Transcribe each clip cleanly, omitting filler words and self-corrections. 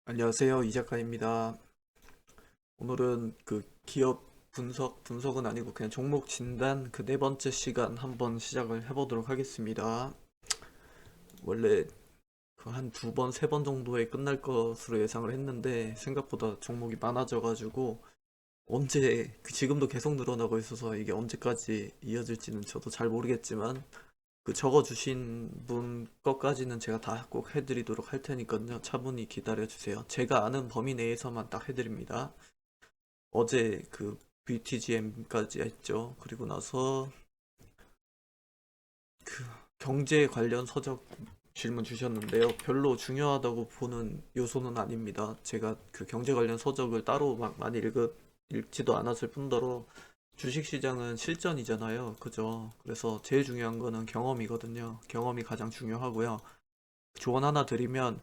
안녕하세요. 이 작가입니다. 오늘은 그 기업 분석은 아니고 그냥 종목 진단 그 네 번째 시간 한번 시작을 해보도록 하겠습니다. 원래 그 한 두 번, 세 번 정도에 끝날 것으로 예상을 했는데 생각보다 종목이 많아져가지고 지금도 계속 늘어나고 있어서 이게 언제까지 이어질지는 저도 잘 모르겠지만 그 적어주신 분 것까지는 제가 다 꼭 해드리도록 할 테니까요. 차분히 기다려주세요. 제가 아는 범위 내에서만 딱 해드립니다. 어제 그 BTGM까지 했죠. 그리고 나서 그 경제 관련 서적 질문 주셨는데요. 별로 중요하다고 보는 요소는 아닙니다. 제가 그 경제 관련 서적을 따로 막 많이 읽지도 않았을 뿐더러 주식시장은 실전이잖아요. 그죠? 그래서 제일 중요한 거는 경험이거든요. 경험이 가장 중요하고요. 조언 하나 드리면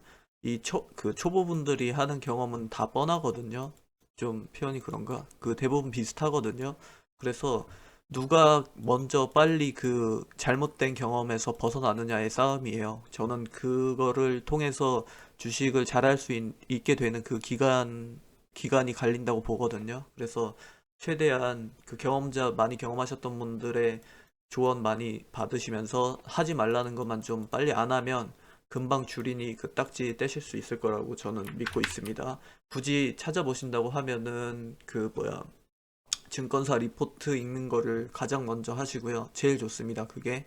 그 초보분들이 하는 경험은 다 뻔하거든요. 좀 표현이 그런가? 그 대부분 비슷하거든요. 그래서 누가 먼저 빨리 그 잘못된 경험에서 벗어나느냐의 싸움이에요. 저는 그거를 통해서 주식을 잘할 수 있게 되는 그 기간이 갈린다고 보거든요. 그래서 최대한 그 많이 경험하셨던 분들의 조언 많이 받으시면서 하지 말라는 것만 좀 빨리 안 하면 금방 줄이니 그 딱지 떼실 수 있을 거라고 저는 믿고 있습니다. 굳이 찾아보신다고 하면은 증권사 리포트 읽는 거를 가장 먼저 하시고요. 제일 좋습니다. 그게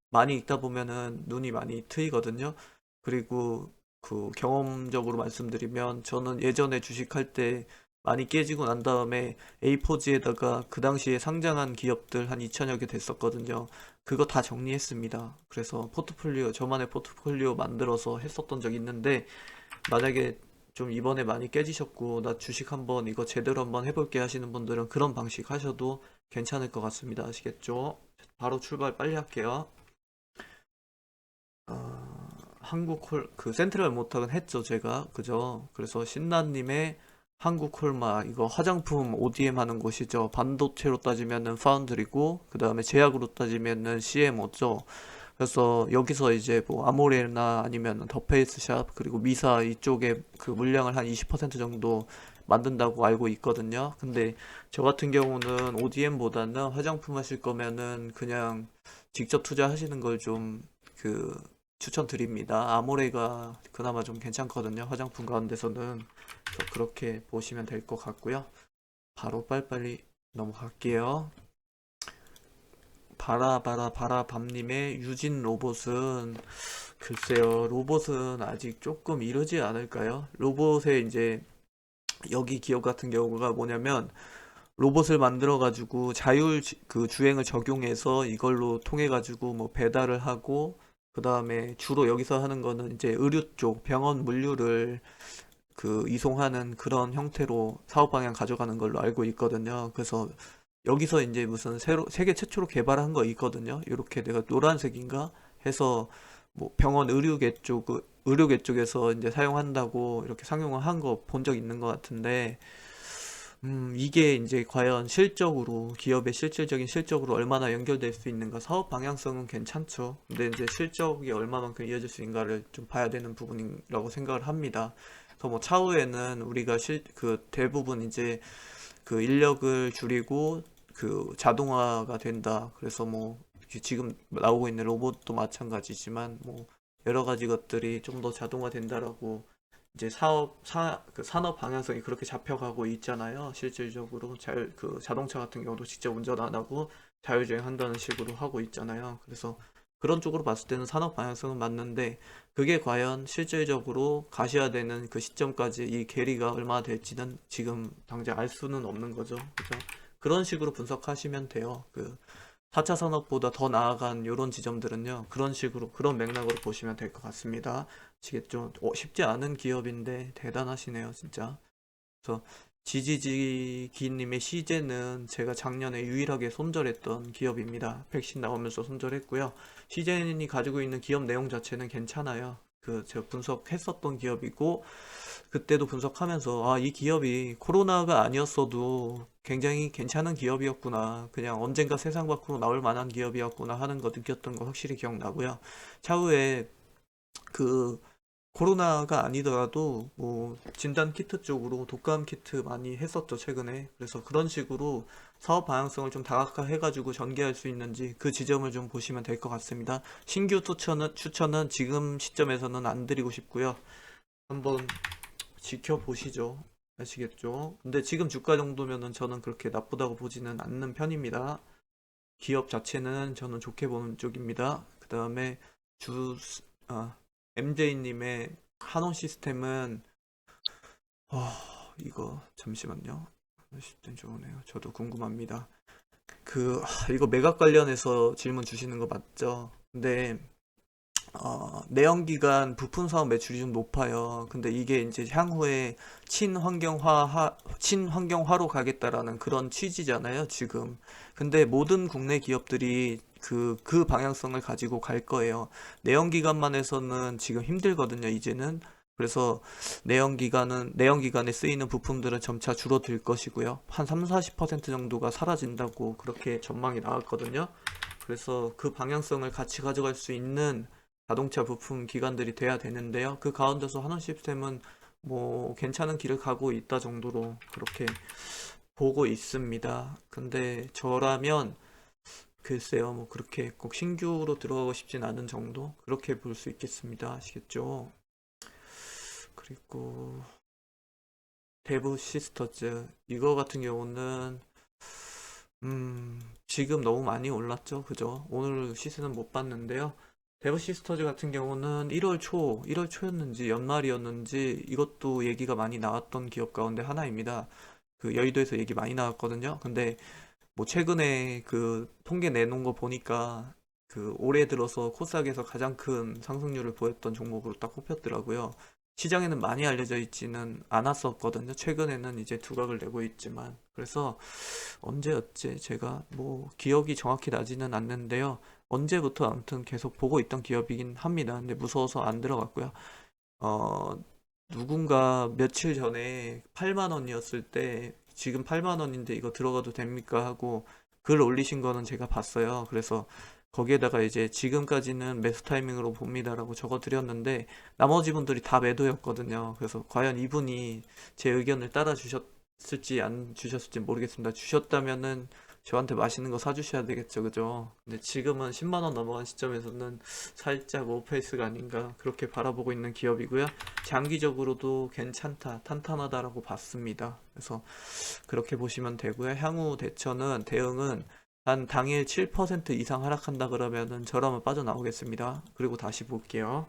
많이 읽다 보면은 눈이 많이 트이거든요. 그리고 그 경험적으로 말씀드리면 저는 예전에 주식할 때 많이 깨지고 난 다음에 A4지에다가 그 당시에 상장한 기업들 한 2천여 개 됐었거든요. 그거 다 정리했습니다. 그래서 저만의 포트폴리오 만들어서 했었던 적이 있는데 만약에 좀 이번에 많이 깨지셨고 나 주식 한번 이거 제대로 한번 해볼게 하시는 분들은 그런 방식 하셔도 괜찮을 것 같습니다. 아시겠죠? 바로 출발 빨리 할게요. 그 센트럴 모탁은 했죠, 제가. 그죠? 그래서 신나님의 한국콜마, 이거 화장품 ODM 하는 곳이죠. 반도체로 따지면은 파운드리고, 그 다음에 제약으로 따지면은 CMO죠. 그래서 여기서 이제 뭐 아모레나 아니면 더페이스샵 그리고 미사 이쪽에 그 물량을 한 20% 정도 만든다고 알고 있거든요. 근데 저 같은 경우는 ODM보다는 화장품 하실 거면은 그냥 직접 투자하시는 걸 좀 그 추천드립니다. 아모레가 그나마 좀 괜찮거든요. 화장품 가운데서는. 그래서 그렇게 보시면 될 것 같고요. 바로 빨리빨리 넘어갈게요. 바라밤님의 유진 로봇은 글쎄요, 로봇은 아직 조금 이르지 않을까요? 로봇의 이제 여기 기업 같은 경우가 뭐냐면 로봇을 만들어 가지고 그 주행을 적용해서 이걸로 통해 가지고 뭐 배달을 하고 그 다음에 주로 여기서 하는 거는 이제 의료 쪽 병원 물류를 그 이송하는 그런 형태로 사업 방향 가져가는 걸로 알고 있거든요. 그래서 여기서 이제 무슨 세계 최초로 개발한 거 있거든요. 이렇게 내가 노란색인가 해서 뭐 병원 의료계 쪽에서 이제 사용한다고 이렇게 상용을 한 거 본 적 있는 것 같은데, 이게 이제 과연 기업의 실질적인 실적으로 얼마나 연결될 수 있는가, 사업 방향성은 괜찮죠. 근데 이제 실적이 얼마만큼 이어질 수 있는가를 좀 봐야 되는 부분이라고 생각을 합니다. 그래서 뭐 차후에는 우리가 그 대부분 이제 그 인력을 줄이고 그 자동화가 된다. 그래서 뭐 지금 나오고 있는 로봇도 마찬가지지만 뭐 여러 가지 것들이 좀 더 자동화 된다라고 이제 그 산업 방향성이 그렇게 잡혀가고 있잖아요. 실질적으로 그 자동차 같은 경우도 직접 운전 안 하고 자율주행 한다는 식으로 하고 있잖아요. 그래서 그런 쪽으로 봤을 때는 산업 방향성은 맞는데 그게 과연 실질적으로 가셔야 되는 그 시점까지 이 괴리가 얼마나 될지는 지금 당장 알 수는 없는 거죠. 그죠? 그런 식으로 분석하시면 돼요. 그 4차 산업보다 더 나아간 이런 지점들은요. 그런 식으로 그런 맥락으로 보시면 될 것 같습니다. 아시겠죠? 쉽지 않은 기업인데 대단하시네요, 진짜. 그래서 지지지기님의 시제는 제가 작년에 유일하게 손절했던 기업입니다. 백신 나오면서 손절했고요. 시제는이 가지고 있는 기업 내용 자체는 괜찮아요. 그 제가 분석했었던 기업이고 그때도 분석하면서 이 기업이 코로나가 아니었어도 굉장히 괜찮은 기업이었구나. 그냥 언젠가 세상 밖으로 나올 만한 기업이었구나 하는 거 느꼈던 거 확실히 기억나고요. 차후에 그 코로나가 아니더라도 뭐 진단 키트 쪽으로 독감 키트 많이 했었죠, 최근에. 그래서 그런 식으로 사업 방향성을 좀 다각화해가지고 전개할 수 있는지 그 지점을 좀 보시면 될 것 같습니다. 신규 추천은 지금 시점에서는 안 드리고 싶고요. 한번 지켜보시죠. 아시겠죠? 근데 지금 주가 정도면은 저는 그렇게 나쁘다고 보지는 않는 편입니다. 기업 자체는 저는 좋게 보는 쪽입니다. 그 다음에 주, MJ님의 한온 시스템은, 이거, 잠시만요. 한온 시스템 좋으네요. 저도 궁금합니다. 이거 매각 관련해서 질문 주시는 거 맞죠? 근데, 내연기관 부품 사업 매출이 좀 높아요. 근데 이게 이제 향후에 친환경화로 가겠다라는 그런 취지잖아요, 지금. 근데 모든 국내 기업들이 그 방향성을 가지고 갈 거예요. 내연기관만 해서는 지금 힘들거든요, 이제는. 그래서 내연기관에 쓰이는 부품들은 점차 줄어들 것이고요. 한 3, 40% 정도가 사라진다고 그렇게 전망이 나왔거든요. 그래서 그 방향성을 같이 가져갈 수 있는 자동차 부품 기관들이 돼야 되는데요. 그 가운데서 하나 시스템은 뭐 괜찮은 길을 가고 있다 정도로 그렇게 보고 있습니다. 근데 저라면 글쎄요, 뭐 그렇게 꼭 신규로 들어가고 싶진 않은 정도? 그렇게 볼 수 있겠습니다. 아시겠죠? 그리고 대부 시스터즈 이거 같은 경우는 지금 너무 많이 올랐죠, 그죠? 오늘 시세는 못 봤는데요. 데브 시스터즈 같은 경우는 1월 초였는지 연말이었는지 이것도 얘기가 많이 나왔던 기업 가운데 하나입니다. 그 여의도에서 얘기 많이 나왔거든요. 근데 뭐 최근에 그 통계 내놓은 거 보니까 그 올해 들어서 코스닥에서 가장 큰 상승률을 보였던 종목으로 딱 꼽혔더라고요. 시장에는 많이 알려져 있지는 않았었거든요. 최근에는 이제 두각을 내고 있지만. 그래서 언제였지? 제가 뭐 기억이 정확히 나지는 않는데요. 언제부터 아무튼 계속 보고 있던 기업이긴 합니다. 근데 무서워서 안 들어갔고요. 어, 누군가 며칠 전에 8만 원이었을 때 지금 8만 원인데 이거 들어가도 됩니까? 하고 글 올리신 거는 제가 봤어요. 그래서 거기에다가 이제 지금까지는 매수 타이밍으로 봅니다라고 적어 드렸는데 나머지 분들이 다 매도였거든요. 그래서 과연 이분이 제 의견을 따라 주셨을지 안 주셨을지 모르겠습니다. 주셨다면은 저한테 맛있는 거 사주셔야 되겠죠, 그죠? 근데 지금은 10만 원 넘어간 시점에서는 살짝 오페이스가 아닌가 그렇게 바라보고 있는 기업이고요. 장기적으로도 괜찮다, 탄탄하다라고 봤습니다. 그래서 그렇게 보시면 되고요. 향후 대응은 한 당일 7% 이상 하락한다 그러면은 저라면 빠져나오겠습니다. 그리고 다시 볼게요.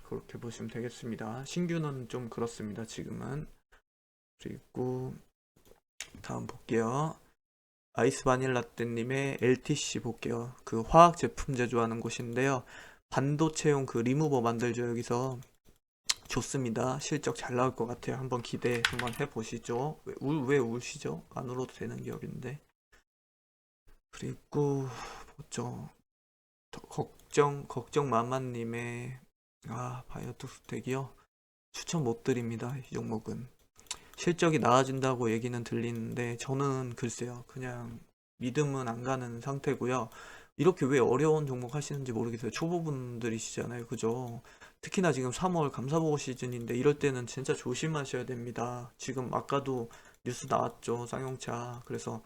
그렇게 보시면 되겠습니다. 신규는 좀 그렇습니다, 지금은. 그리고 다음 볼게요. 아이스 바닐라떼님의 LTC 볼게요. 그 화학 제품 제조하는 곳인데요. 반도체용 그 리무버 만들죠. 여기서 좋습니다. 실적 잘 나올 것 같아요. 한번 기대 한번 해보시죠. 왜 우시죠? 안 울어도 되는 기업인데. 그리고 뭐죠? 걱정 마마님의 바이오톡 스택이요. 추천 못 드립니다. 이 종목은. 실적이 나아진다고 얘기는 들리는데 저는 글쎄요. 그냥 믿음은 안 가는 상태고요. 이렇게 왜 어려운 종목 하시는지 모르겠어요. 초보분들이시잖아요. 그죠? 특히나 지금 3월 감사보고 시즌인데 이럴 때는 진짜 조심하셔야 됩니다. 지금 아까도 뉴스 나왔죠. 쌍용차. 그래서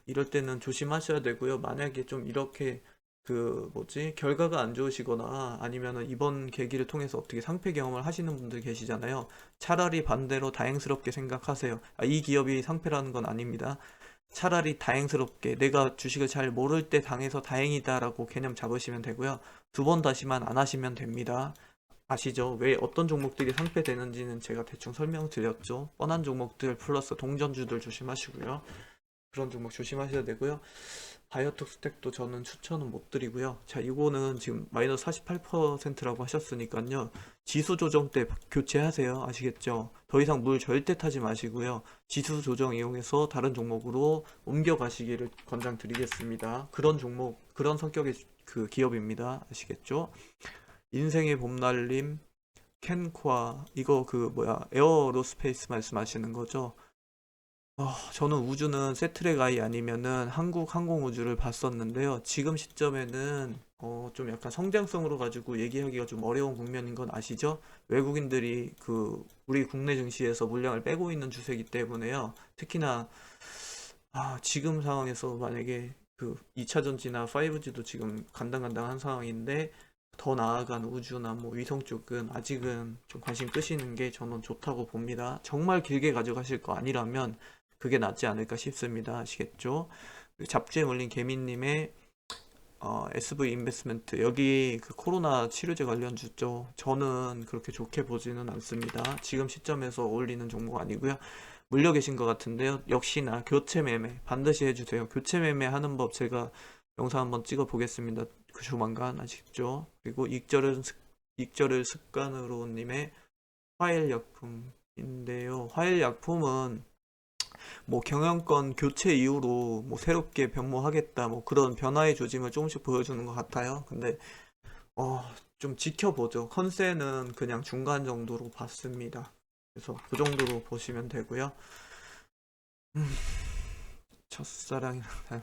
이럴 때는 조심하셔야 되고요. 만약에 좀 이렇게 결과가 안 좋으시거나 아니면은 이번 계기를 통해서 어떻게 상패 경험을 하시는 분들 계시잖아요. 차라리 반대로 다행스럽게 생각하세요. 이 기업이 상패라는 건 아닙니다. 차라리 다행스럽게 내가 주식을 잘 모를 때 당해서 다행이다라고 개념 잡으시면 되고요. 두 번 다시만 안 하시면 됩니다. 아시죠? 왜 어떤 종목들이 상패되는지는 제가 대충 설명드렸죠. 뻔한 종목들 플러스 동전주들 조심하시고요. 그런 종목 조심하셔야 되고요. 바이오톡 스택도 저는 추천은 못 드리고요. 자, 이거는 지금 마이너스 48%라고 하셨으니까요. 지수 조정 때 교체하세요. 아시겠죠? 더 이상 물 절대 타지 마시고요. 지수 조정 이용해서 다른 종목으로 옮겨가시기를 권장드리겠습니다. 그런 종목, 그런 성격의 그 기업입니다. 아시겠죠? 인생의 봄날림, 캔코아, 이거 에어로스페이스 말씀하시는 거죠? 저는 우주는 세트랙 아이 아니면은 한국 항공우주를 봤었는데요. 지금 시점에는 좀 약간 성장성으로 가지고 얘기하기가 좀 어려운 국면인 건 아시죠? 외국인들이 그 우리 국내 증시에서 물량을 빼고 있는 추세이기 때문에요. 특히나 지금 상황에서 만약에 그 2차 전지나 5G도 지금 간당간당한 상황인데 더 나아간 우주나 뭐 위성 쪽은 아직은 좀 관심 끄시는 게 저는 좋다고 봅니다. 정말 길게 가져가실 거 아니라면 그게 낫지 않을까 싶습니다. 아시겠죠? 잡지에 올린 개미님의 SV 인베스트먼트 여기 그 코로나 치료제 관련주죠. 저는 그렇게 좋게 보지는 않습니다. 지금 시점에서 올리는 종목 아니고요. 물려 계신 것 같은데요. 역시나 교체 매매 반드시 해주세요. 교체 매매 하는 법 제가 영상 한번 찍어 보겠습니다. 그 조만간 아시죠? 그리고 익절을 습관으로 님의 화일약품인데요. 화일약품은 뭐 경영권 교체 이후로 뭐 새롭게 변모하겠다 뭐 그런 변화의 조짐을 조금씩 보여주는 것 같아요. 근데 어, 좀 지켜보죠. 컨센은 그냥 중간 정도로 봤습니다. 그래서 그 정도로 보시면 되고요. 첫사랑이랑 닮은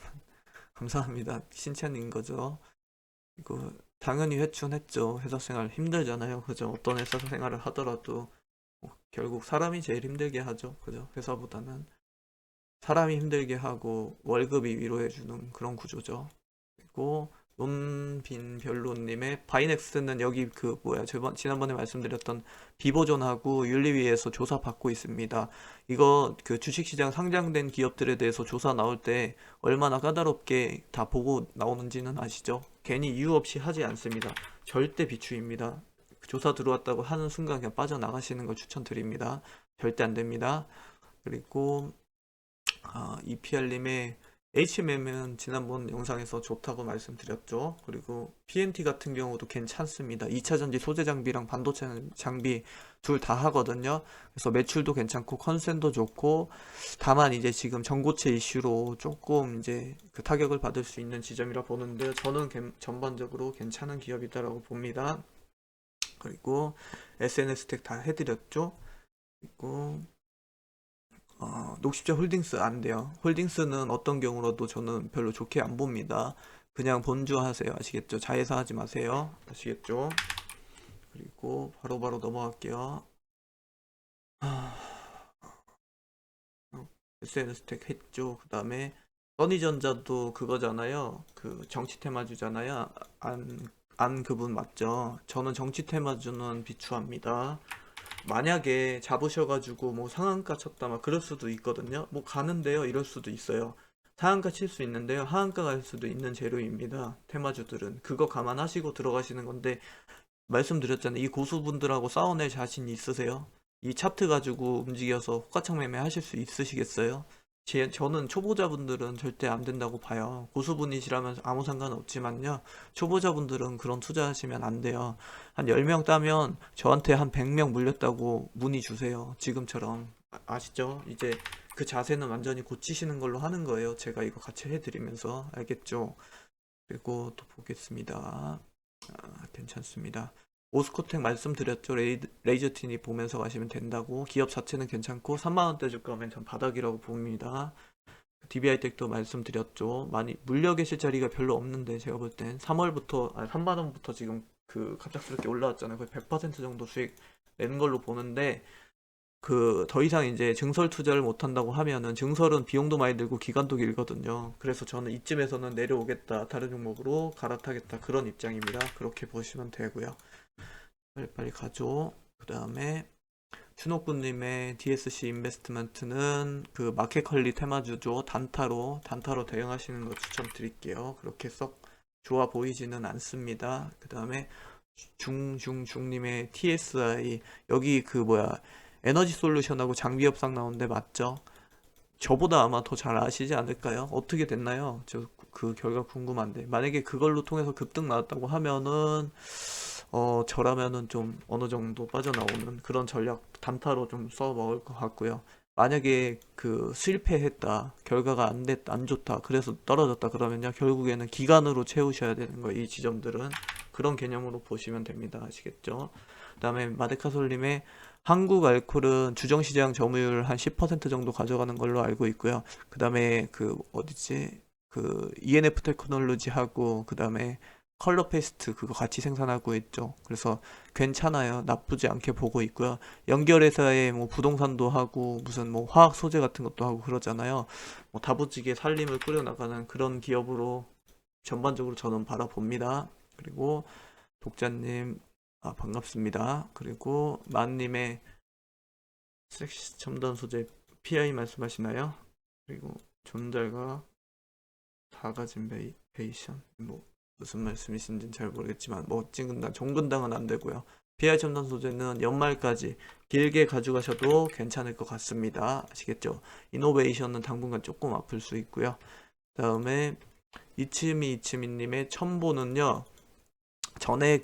감사합니다. 신찬인 거죠. 이거 당연히 회춘했죠. 회사 생활 힘들잖아요. 그죠? 어떤 회사 생활을 하더라도 뭐 결국 사람이 제일 힘들게 하죠. 그죠? 회사보다는 사람이 힘들게 하고 월급이 위로해주는 그런 구조죠. 그리고 논빈 별로님의 바이넥스는 여기 그 뭐야 지난번에 말씀드렸던 비보존하고 윤리위에서 조사 받고 있습니다. 이거 그 주식시장 상장된 기업들에 대해서 조사 나올 때 얼마나 까다롭게 다 보고 나오는지는 아시죠? 괜히 이유 없이 하지 않습니다. 절대 비추입니다. 조사 들어왔다고 하는 순간 그냥 빠져나가시는 걸 추천드립니다. 절대 안 됩니다. 그리고 EPR님의 HMM은 지난번 영상에서 좋다고 말씀드렸죠. 그리고 PNT 같은 경우도 괜찮습니다. 2차 전지 소재 장비랑 반도체 장비 둘 다 하거든요. 그래서 매출도 괜찮고 컨센도 좋고 다만 이제 지금 전고체 이슈로 조금 이제 그 타격을 받을 수 있는 지점이라 보는데 저는 전반적으로 괜찮은 기업이다라고 봅니다. 그리고 SNS 택 다 해드렸죠. 그리고 녹십자 홀딩스 안 돼요. 홀딩스는 어떤 경우라도 저는 별로 좋게 안 봅니다. 그냥 본주하세요. 아시겠죠? 자회사 하지 마세요. 아시겠죠? 그리고 바로바로 넘어갈게요. SNS 택 했죠. 그 다음에 써니전자도 그거잖아요. 그 정치 테마주잖아요. 안 그분 맞죠? 저는 정치 테마주는 비추합니다. 만약에 잡으셔가지고 뭐 상한가 쳤다 막 그럴 수도 있거든요. 뭐 가는데요 이럴 수도 있어요. 상한가 칠 수 있는데요 하한가 갈 수도 있는 재료입니다. 테마주들은 그거 감안하시고 들어가시는 건데 말씀드렸잖아요. 이 고수분들하고 싸워낼 자신 있으세요? 이 차트 가지고 움직여서 호가창 매매 하실 수 있으시겠어요? 저는 초보자분들은 절대 안 된다고 봐요. 고수분이시라면 아무 상관없지만요. 초보자분들은 그런 투자하시면 안 돼요. 한 10명 따면 저한테 한 100명 물렸다고 문의 주세요. 지금처럼. 아시죠? 이제 그 자세는 완전히 고치시는 걸로 하는 거예요. 제가 이거 같이 해드리면서. 알겠죠? 그리고 또 보겠습니다. 괜찮습니다. 오스코텍 말씀드렸죠. 레이저틴이 보면서 가시면 된다고. 기업 자체는 괜찮고 3만원대 주가면 전 바닥이라고 봅니다. DBI텍도 말씀드렸죠. 많이 물려 계실 자리가 별로 없는데 제가 볼 땐 3만원부터 지금 그 갑작스럽게 올라왔잖아요. 거의 100% 정도 수익 내는 걸로 보는데 그 더 이상 이제 증설 투자를 못 한다고 하면은 증설은 비용도 많이 들고 기간도 길거든요. 그래서 저는 이쯤에서는 내려오겠다. 다른 종목으로 갈아타겠다. 그런 입장입니다. 그렇게 보시면 되고요. 빨리빨리 가죠. 그 다음에 준옥군님의 DSC 인베스트먼트는 그 마켓컬리 테마주죠. 단타로 대응하시는 거 추천드릴게요. 그렇게 썩 좋아 보이지는 않습니다. 그 다음에 중님의 TSI 여기 그 뭐야 에너지 솔루션하고 장비 협상 나오는데 맞죠? 저보다 아마 더 잘 아시지 않을까요? 어떻게 됐나요? 저 그 결과 궁금한데 만약에 그걸로 통해서 급등 나왔다고 하면은 저라면은 좀 어느 정도 빠져나오는 그런 전략 단타로 좀 써먹을 것 같고요. 만약에 그 실패했다, 결과가 안 좋다, 그래서 떨어졌다 그러면요, 결국에는 기간으로 채우셔야 되는 거예요, 이 지점들은. 그런 개념으로 보시면 됩니다. 아시겠죠? 그다음에 마데카솔님의 한국 알콜은 주정시장 점유율 한 10% 정도 가져가는 걸로 알고 있고요. 그다음에 그 어디지? 그 ENF 테크놀로지하고 그다음에 컬러 페이스트 그거 같이 생산하고 있죠. 그래서 괜찮아요. 나쁘지 않게 보고 있고요. 연결회사에 뭐 부동산도 하고 무슨 뭐 화학 소재 같은 것도 하고 그러잖아요. 뭐 다부지게 살림을 꾸려나가는 그런 기업으로 전반적으로 저는 바라봅니다. 그리고 독자님, 반갑습니다. 그리고 만님의 섹시 첨단 소재 PI 말씀하시나요? 그리고 존잘과 다 가진 베이션 뭐 무슨 말씀이신지는 잘 모르겠지만 멋진 근당, 종근당은 안 되고요. PI 첨단 소재는 연말까지 길게 가져가셔도 괜찮을 것 같습니다. 아시겠죠? 이노베이션은 당분간 조금 아플 수 있고요. 다음에 이츠미님의 첨보는요. 전액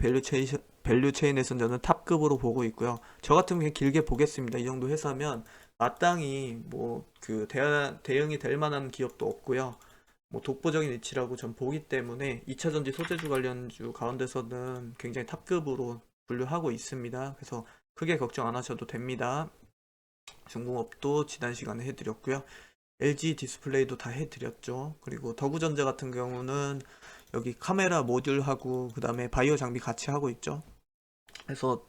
밸류체인에서는 저는 탑급으로 보고 있고요. 저 같으면 그냥 길게 보겠습니다. 이 정도 회사면 마땅히 뭐 그 대응이 될 만한 기업도 없고요. 뭐 독보적인 위치라고 전 보기 때문에 2차전지 소재주 관련주 가운데서는 굉장히 탑급으로 분류하고 있습니다. 그래서 크게 걱정 안 하셔도 됩니다. 중공업도 지난 시간에 해드렸고요. LG 디스플레이도 다 해드렸죠. 그리고 더구전자 같은 경우는 여기 카메라 모듈하고 그 다음에 바이오 장비 같이 하고 있죠. 그래서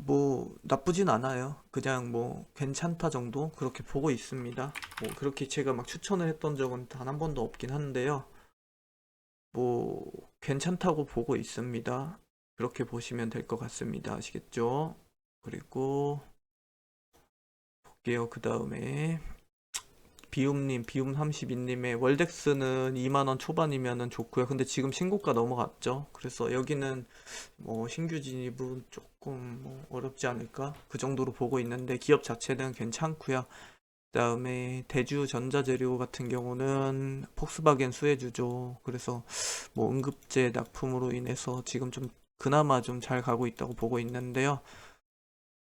뭐 나쁘진 않아요. 그냥 뭐 괜찮다 정도 그렇게 보고 있습니다. 뭐 그렇게 제가 막 추천을 했던 적은 단 한 번도 없긴 한데요. 뭐 괜찮다고 보고 있습니다. 그렇게 보시면 될 것 같습니다. 아시겠죠? 그리고 볼게요. 그 다음에 비움 32님의 월덱스는 2만원 초반이면은 좋고요. 근데 지금 신고가 넘어갔죠. 그래서 여기는 뭐 신규 진입은 조금 뭐 어렵지 않을까? 그 정도로 보고 있는데 기업 자체는 괜찮고요. 그다음에 대주 전자재료 같은 경우는 폭스바겐 수혜주죠. 그래서 뭐 응급제 납품으로 인해서 지금 좀 그나마 좀 잘 가고 있다고 보고 있는데요.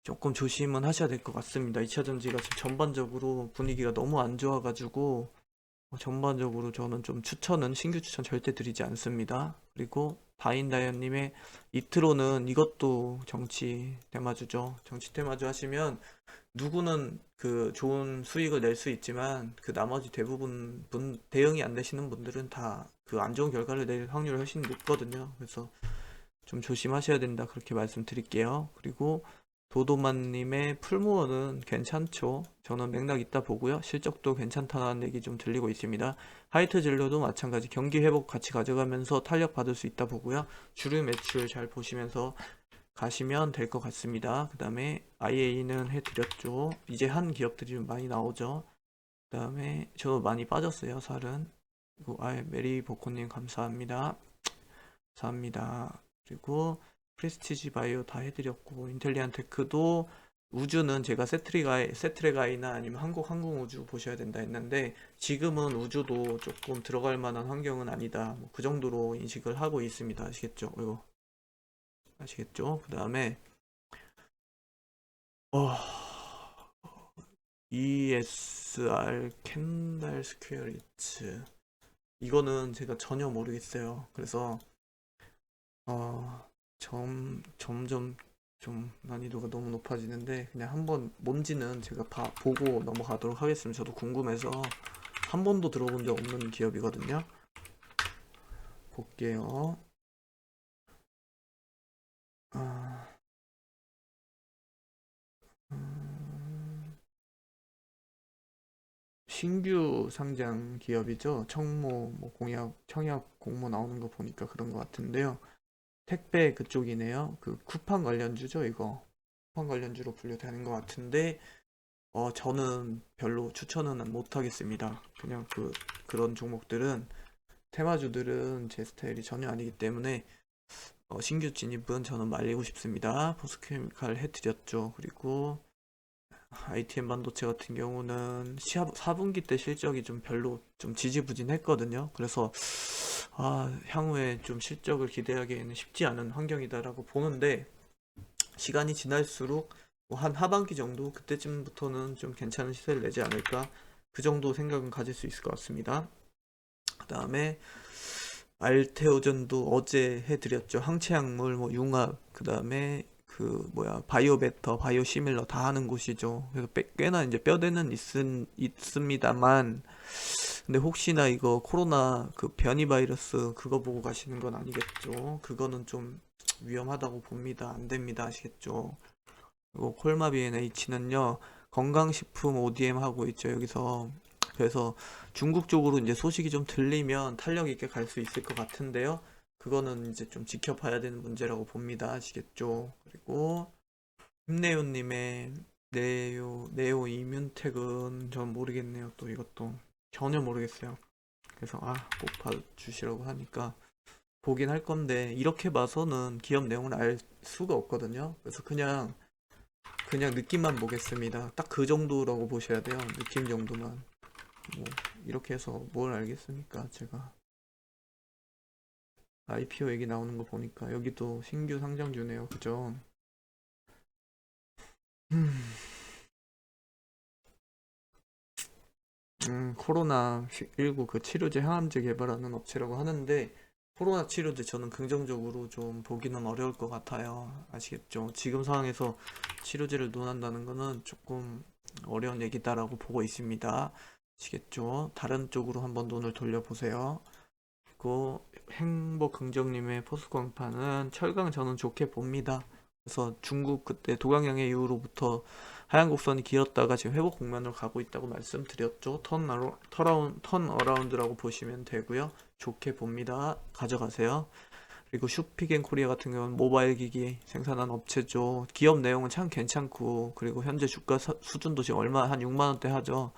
조금 조심은 하셔야 될 것 같습니다. 2차 전지가 지금 전반적으로 분위기가 너무 안 좋아가지고 전반적으로 저는 좀 신규 추천 절대 드리지 않습니다. 그리고 다인다이언님의 이트로는 이것도 정치 테마주죠. 정치 테마주 하시면 누구는 그 좋은 수익을 낼 수 있지만 그 나머지 대부분 대응이 안 되시는 분들은 다 그 안 좋은 결과를 낼 확률이 훨씬 높거든요. 그래서 좀 조심하셔야 된다 그렇게 말씀드릴게요. 그리고 도도만님의 풀무원은 괜찮죠. 저는 맥락 있다 보고요. 실적도 괜찮다는 얘기 좀 들리고 있습니다. 하이트 진로도 마찬가지 경기 회복 같이 가져가면서 탄력 받을 수 있다 보고요. 주류 매출 잘 보시면서 가시면 될 것 같습니다. 그 다음에 IA는 해드렸죠. 이제 한 기업들이 좀 많이 나오죠. 그 다음에 저도 많이 빠졌어요. 살은. 그리고 메리 보코님 감사합니다. 감사합니다. 그리고 프레스티지 바이오 다 해드렸고 인텔리안 테크도 우주는 제가 세트레가이나 아니면 항공우주 보셔야 된다 했는데 지금은 우주도 조금 들어갈 만한 환경은 아니다. 뭐그 정도로 인식을 하고 있습니다. 아시겠죠? 이거 아시겠죠? 그 다음에 ESR 캔달 스퀘어 리츠 이거는 제가 전혀 모르겠어요. 그래서 점점 좀 난이도가 너무 높아지는데 그냥 한번 뭔지는 제가 보고 넘어가도록 하겠습니다. 저도 궁금해서 한 번도 들어본 적 없는 기업이거든요. 볼게요. 신규 상장 기업이죠. 청모, 뭐 청약 공모 나오는 거 보니까 그런 것 같은데요. 택배 그쪽이네요. 그 쿠팡 관련주죠, 이거. 쿠팡 관련주로 분류되는 것 같은데, 저는 별로 추천은 못 하겠습니다. 그냥 그런 종목들은, 테마주들은 제 스타일이 전혀 아니기 때문에, 신규 진입은 저는 말리고 싶습니다. 포스케미칼 해드렸죠. 그리고, ITM 반도체 같은 경우는 4분기 때 실적이 좀 별로 좀 지지부진했거든요. 그래서 향후에 좀 실적을 기대하기에는 쉽지 않은 환경이다라고 보는데 시간이 지날수록 뭐한 하반기 정도 그때쯤부터는 좀 괜찮은 시세를 내지 않을까 그 정도 생각은 가질 수 있을 것 같습니다. 그 다음에 알테오전도 어제 해드렸죠. 항체약물, 뭐 융합, 그 다음에 바이오베터, 바이오시밀러 다 하는 곳이죠. 그래서 꽤나 이제 뼈대는 있습니다만, 근데 혹시나 이거 코로나 그 변이 바이러스 그거 보고 가시는 건 아니겠죠? 그거는 좀 위험하다고 봅니다. 안 됩니다. 아시겠죠? 그리고 콜마비 NH는요, 건강식품 ODM 하고 있죠. 여기서. 그래서 중국 쪽으로 이제 소식이 좀 들리면 탄력 있게 갈 수 있을 것 같은데요. 그거는 이제 좀 지켜봐야 되는 문제라고 봅니다. 아시겠죠? 그리고 힘내요님의 네오 이뮨텍은 전 모르겠네요. 또 이것도 전혀 모르겠어요. 그래서 꼭 봐주시라고 하니까 보긴 할 건데 이렇게 봐서는 기업 내용을 알 수가 없거든요. 그래서 그냥 느낌만 보겠습니다. 딱 그 정도라고 보셔야 돼요. 느낌 정도만. 뭐 이렇게 해서 뭘 알겠습니까? 제가 IPO 얘기 나오는 거 보니까 여기도 신규 상장주네요. 그죠? 코로나19 그 치료제 항암제 개발하는 업체라고 하는데 코로나 치료제 저는 긍정적으로 좀 보기는 어려울 것 같아요. 아시겠죠? 지금 상황에서 치료제를 논한다는 거는 조금 어려운 얘기다라고 보고 있습니다. 아시겠죠? 다른 쪽으로 한번 눈을 돌려보세요. 그리고 행복 긍정님의 포스광판은 철강 저는 좋게 봅니다. 그래서 중국 그때 도강양해 이후로부터 하얀 곡선이 길었다가 지금 회복 국면으로 가고 있다고 말씀드렸죠. 턴어라운드라고 보시면 되고요. 좋게 봅니다. 가져가세요. 그리고 슈피겐 코리아 같은 경우는 모바일 기기 생산한 업체죠. 기업 내용은 참 괜찮고 그리고 현재 주가 수준도 지금 얼마 한 6만 원대 하죠.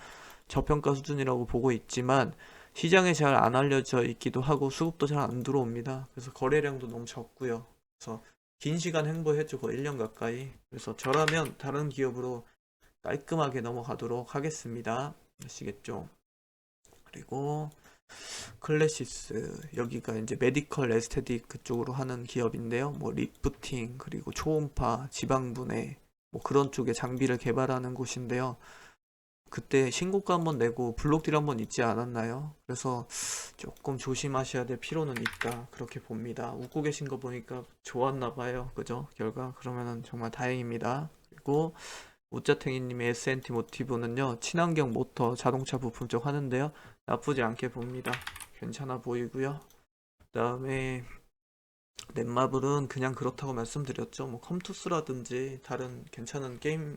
저평가 수준이라고 보고 있지만 시장에 잘 안 알려져 있기도 하고 수급도 잘 안 들어옵니다. 그래서 거래량도 너무 적고요. 그래서 긴 시간 행보했죠. 거의 1년 가까이. 그래서 저라면 다른 기업으로 깔끔하게 넘어가도록 하겠습니다. 아시겠죠? 그리고 클래시스 여기가 이제 메디컬 에스테틱 그쪽으로 하는 기업인데요. 뭐 리프팅 그리고 초음파 지방분해 뭐 그런 쪽의 장비를 개발하는 곳인데요. 그때 신고가 한번 내고 블록딜 한번 있지 않았나요? 그래서 조금 조심하셔야 될 필요는 있다. 그렇게 봅니다. 웃고 계신 거 보니까 좋았나 봐요. 그죠? 결과 그러면은 정말 다행입니다. 그리고 우짜탱이님의 SNT 모티브는요. 친환경 모터 자동차 부품 쪽 하는데요. 나쁘지 않게 봅니다. 괜찮아 보이고요. 그 다음에 넷마블은 그냥 그렇다고 말씀드렸죠. 뭐 컴투스라든지 다른 괜찮은 게임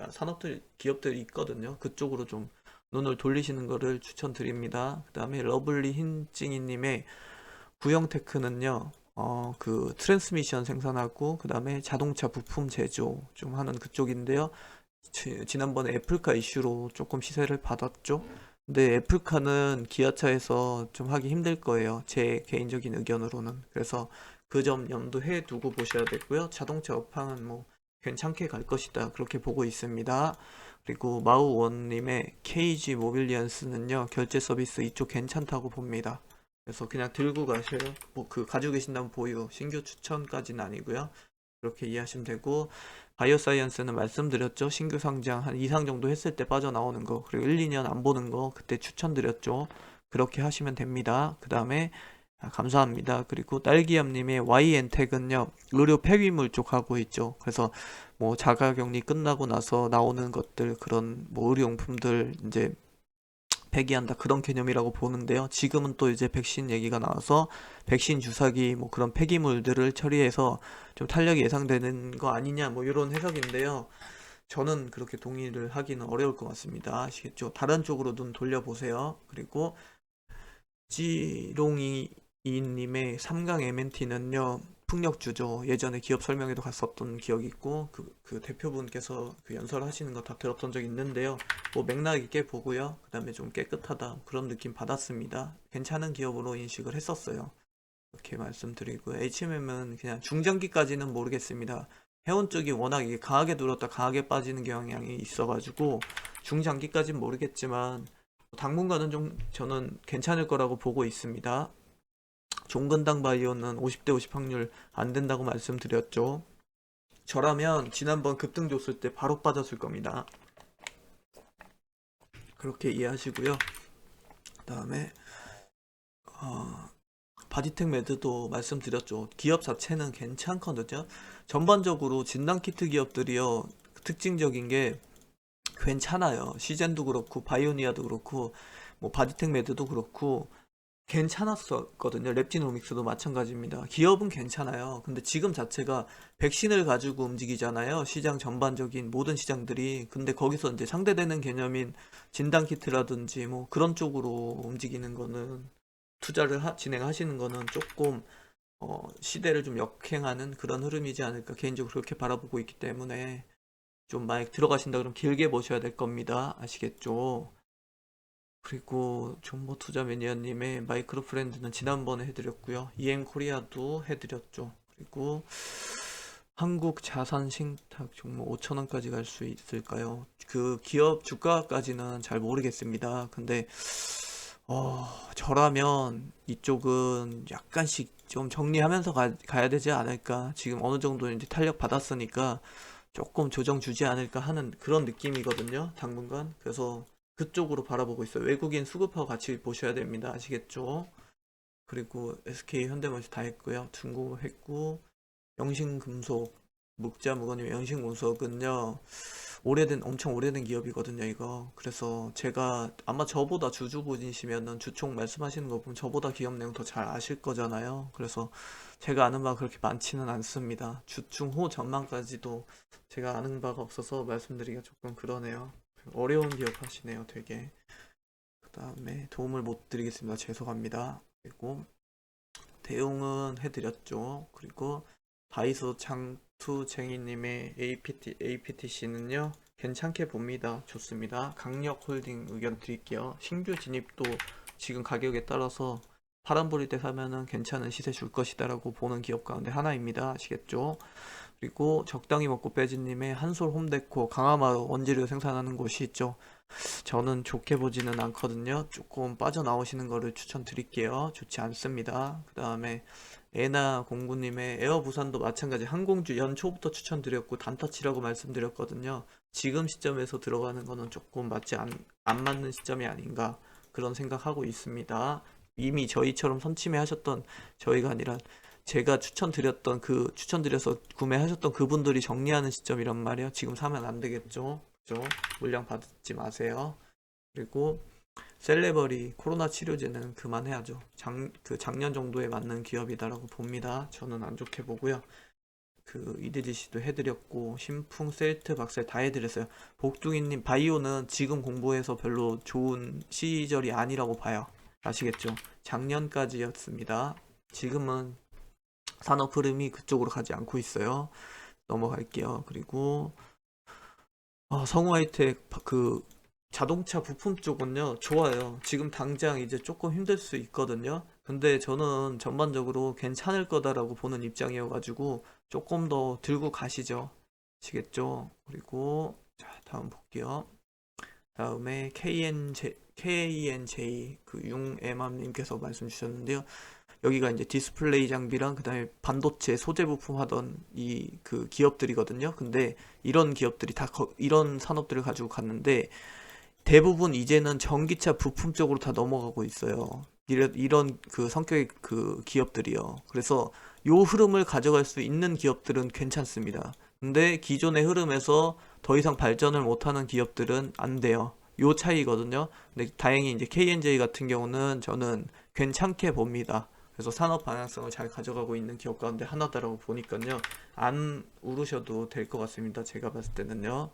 산업들 기업들이 있거든요. 그쪽으로 좀 눈을 돌리시는 거를 추천드립니다. 그 다음에 러블리 흰찡이님의 구형테크는요. 그 트랜스미션 생산하고 그 다음에 자동차 부품 제조 좀 하는 그쪽인데요. 지난번에 애플카 이슈로 조금 시세를 받았죠. 근데 애플카는 기아차에서 좀 하기 힘들 거예요. 제 개인적인 의견으로는. 그래서 그 점 염두해 두고 보셔야 되고요. 자동차 업황은 뭐 괜찮게 갈 것이다. 그렇게 보고 있습니다. 그리고 마우원님의 KG 모빌리언스는요. 결제 서비스 이쪽 괜찮다고 봅니다. 그래서 그냥 들고 가셔요. 뭐 가지고 계신다면 보유. 신규 추천까지는 아니고요. 그렇게 이해하시면 되고 바이오사이언스는 말씀드렸죠. 신규 상장 한 2상 정도 했을 때 빠져나오는 거 그리고 1, 2년 안 보는 거 그때 추천드렸죠. 그렇게 하시면 됩니다. 그 다음에 감사합니다. 그리고 딸기암님의 Y엔텍은요 의료 폐기물 쪽 하고 있죠. 그래서 뭐 자가격리 끝나고 나서 나오는 것들 그런 뭐 의료용품들 이제 폐기한다 그런 개념이라고 보는데요. 지금은 또 이제 백신 얘기가 나와서 백신 주사기 뭐 그런 폐기물들을 처리해서 좀 탄력이 예상되는 거 아니냐 뭐 이런 해석인데요. 저는 그렇게 동의를 하기는 어려울 것 같습니다. 아시겠죠? 다른 쪽으로 눈 돌려보세요. 그리고 지롱이님의 3강 MNT는요 풍력주죠. 예전에 기업 설명회도 갔었던 기억이 있고 그 대표분께서 그 연설하시는 거 다 들었던 적이 있는데요. 뭐 맥락 있게 보고요. 그 다음에 좀 깨끗하다 그런 느낌 받았습니다. 괜찮은 기업으로 인식을 했었어요. 이렇게 말씀드리고 HMM은 그냥 중장기까지는 모르겠습니다. 해운 쪽이 워낙 이게 강하게 들었다 강하게 빠지는 경향이 있어가지고 중장기까지는 모르겠지만 당분간은 좀 저는 괜찮을 거라고 보고 있습니다. 종근당 바이오는 50대 50 확률 안 된다고 말씀드렸죠. 저라면 지난번 급등 줬을 때 바로 빠졌을 겁니다. 그렇게 이해하시고요. 그 다음에 바디텍 매드도 말씀드렸죠. 기업 자체는 괜찮거든요. 전반적으로 진단키트 기업들이요. 특징적인 게 괜찮아요. 시젠도 그렇고 바이오니아도 그렇고 뭐 바디텍 매드도 그렇고 괜찮았었거든요. 랩지노믹스도 마찬가지입니다. 기업은 괜찮아요. 근데 지금 자체가 백신을 가지고 움직이잖아요. 시장 전반적인 모든 시장들이. 근데 거기서 이제 상대되는 개념인 진단키트라든지 뭐 그런 쪽으로 움직이는 거는 투자를 진행하시는 거는 조금 시대를 좀 역행하는 그런 흐름이지 않을까 개인적으로 그렇게 바라보고 있기 때문에 좀 만약 들어가신다 그러면 길게 보셔야 될 겁니다. 아시겠죠? 그리고 존버 투자 매니아님의 마이크로 프렌드는 지난번에 해드렸고요. EM 코리아도 해드렸죠. 그리고 한국 자산 신탁 종목 5,000원까지 갈 수 있을까요? 그 기업 주가까지는 잘 모르겠습니다. 근데 저라면 이쪽은 약간씩 좀 정리하면서 가야 되지 않을까. 지금 어느 정도 이제 탄력 받았으니까 조금 조정 주지 않을까 하는 그런 느낌이거든요. 당분간. 그래서 그쪽으로 바라보고 있어요. 외국인 수급하고 같이 보셔야 됩니다. 아시겠죠? 그리고 SK 현대모비스 다 했고요. 중국 했고 영신금속 묵자무건님 영신금속은요. 엄청 오래된 기업이거든요, 이거. 그래서 제가 아마 저보다 주주분이시면은 주총 말씀하시는 거 보면 저보다 기업 내용 더 잘 아실 거잖아요. 그래서 제가 아는 바가 그렇게 많지는 않습니다. 주중호 전망까지도 제가 아는 바가 없어서 말씀드리기가 조금 그러네요. 어려운 기업 하시네요, 되게. 그 다음에 도움을 못 드리겠습니다. 죄송합니다. 그리고 대응은 해드렸죠. 그리고 다이소 장투쟁이님의 APTC는요 괜찮게 봅니다. 좋습니다. 강력홀딩 의견 드릴게요. 신규 진입도 지금 가격에 따라서 파란불일 때 사면은 괜찮은 시세 줄 것이다 라고 보는 기업 가운데 하나입니다. 아시겠죠? 그리고 적당히 먹고 빼지님의 한솔 홈데코 강화마루 원재료 생산하는 곳이 있죠. 저는 좋게 보지는 않거든요. 조금 빠져나오시는 거를 추천드릴게요. 좋지 않습니다. 그 다음에 에나 공구님의 에어 부산도 마찬가지 항공주 연초부터 추천드렸고 단타치라고 말씀드렸거든요. 지금 시점에서 들어가는 거는 조금 안 맞는 시점이 아닌가 그런 생각하고 있습니다. 이미 저희처럼 선침해 하셨던 저희가 아니라 제가 추천드려서 구매하셨던 그분들이 정리하는 시점이란 말이에요. 지금 사면 안 되겠죠. 그죠? 물량 받지 마세요. 그리고 셀레버리 코로나 치료제는 그만해야죠. 작년 정도에 맞는 기업이다라고 봅니다. 저는 안 좋게 보고요. 그 EDGC도 해드렸고 신풍 셀트 박살 다 해드렸어요. 복둥이님 바이오는 지금 공부해서 별로 좋은 시절이 아니라고 봐요. 아시겠죠? 작년까지였습니다. 지금은 산업 흐름이 그쪽으로 가지 않고 있어요. 넘어갈게요. 그리고 성우 하이텍 그 자동차 부품 쪽은요 좋아요. 지금 당장 이제 조금 힘들 수 있거든요. 근데 저는 전반적으로 괜찮을 거다라고 보는 입장이어가지고 조금 더 들고 가시죠. 아시겠죠? 그리고 자 다음 볼게요. 다음에 KNJ 그 융애맘님께서 말씀 주셨는데요. 여기가 이제 디스플레이 장비랑 그다음에 반도체 소재 부품 하던 이 그 기업들이거든요. 근데 이런 기업들이 다 이런 산업들을 가지고 갔는데 대부분 이제는 전기차 부품 쪽으로 다 넘어가고 있어요. 이런 그 성격의 그 기업들이요. 그래서 요 흐름을 가져갈 수 있는 기업들은 괜찮습니다. 근데 기존의 흐름에서 더 이상 발전을 못하는 기업들은 안 돼요. 요 차이거든요. 근데 다행히 이제 KNJ 같은 경우는 저는 괜찮게 봅니다. 그래서 산업 방향성을 잘 가져가고 있는 기업 가운데 하나다라고 보니까요. 안 우르셔도 될 것 같습니다. 제가 봤을 때는요.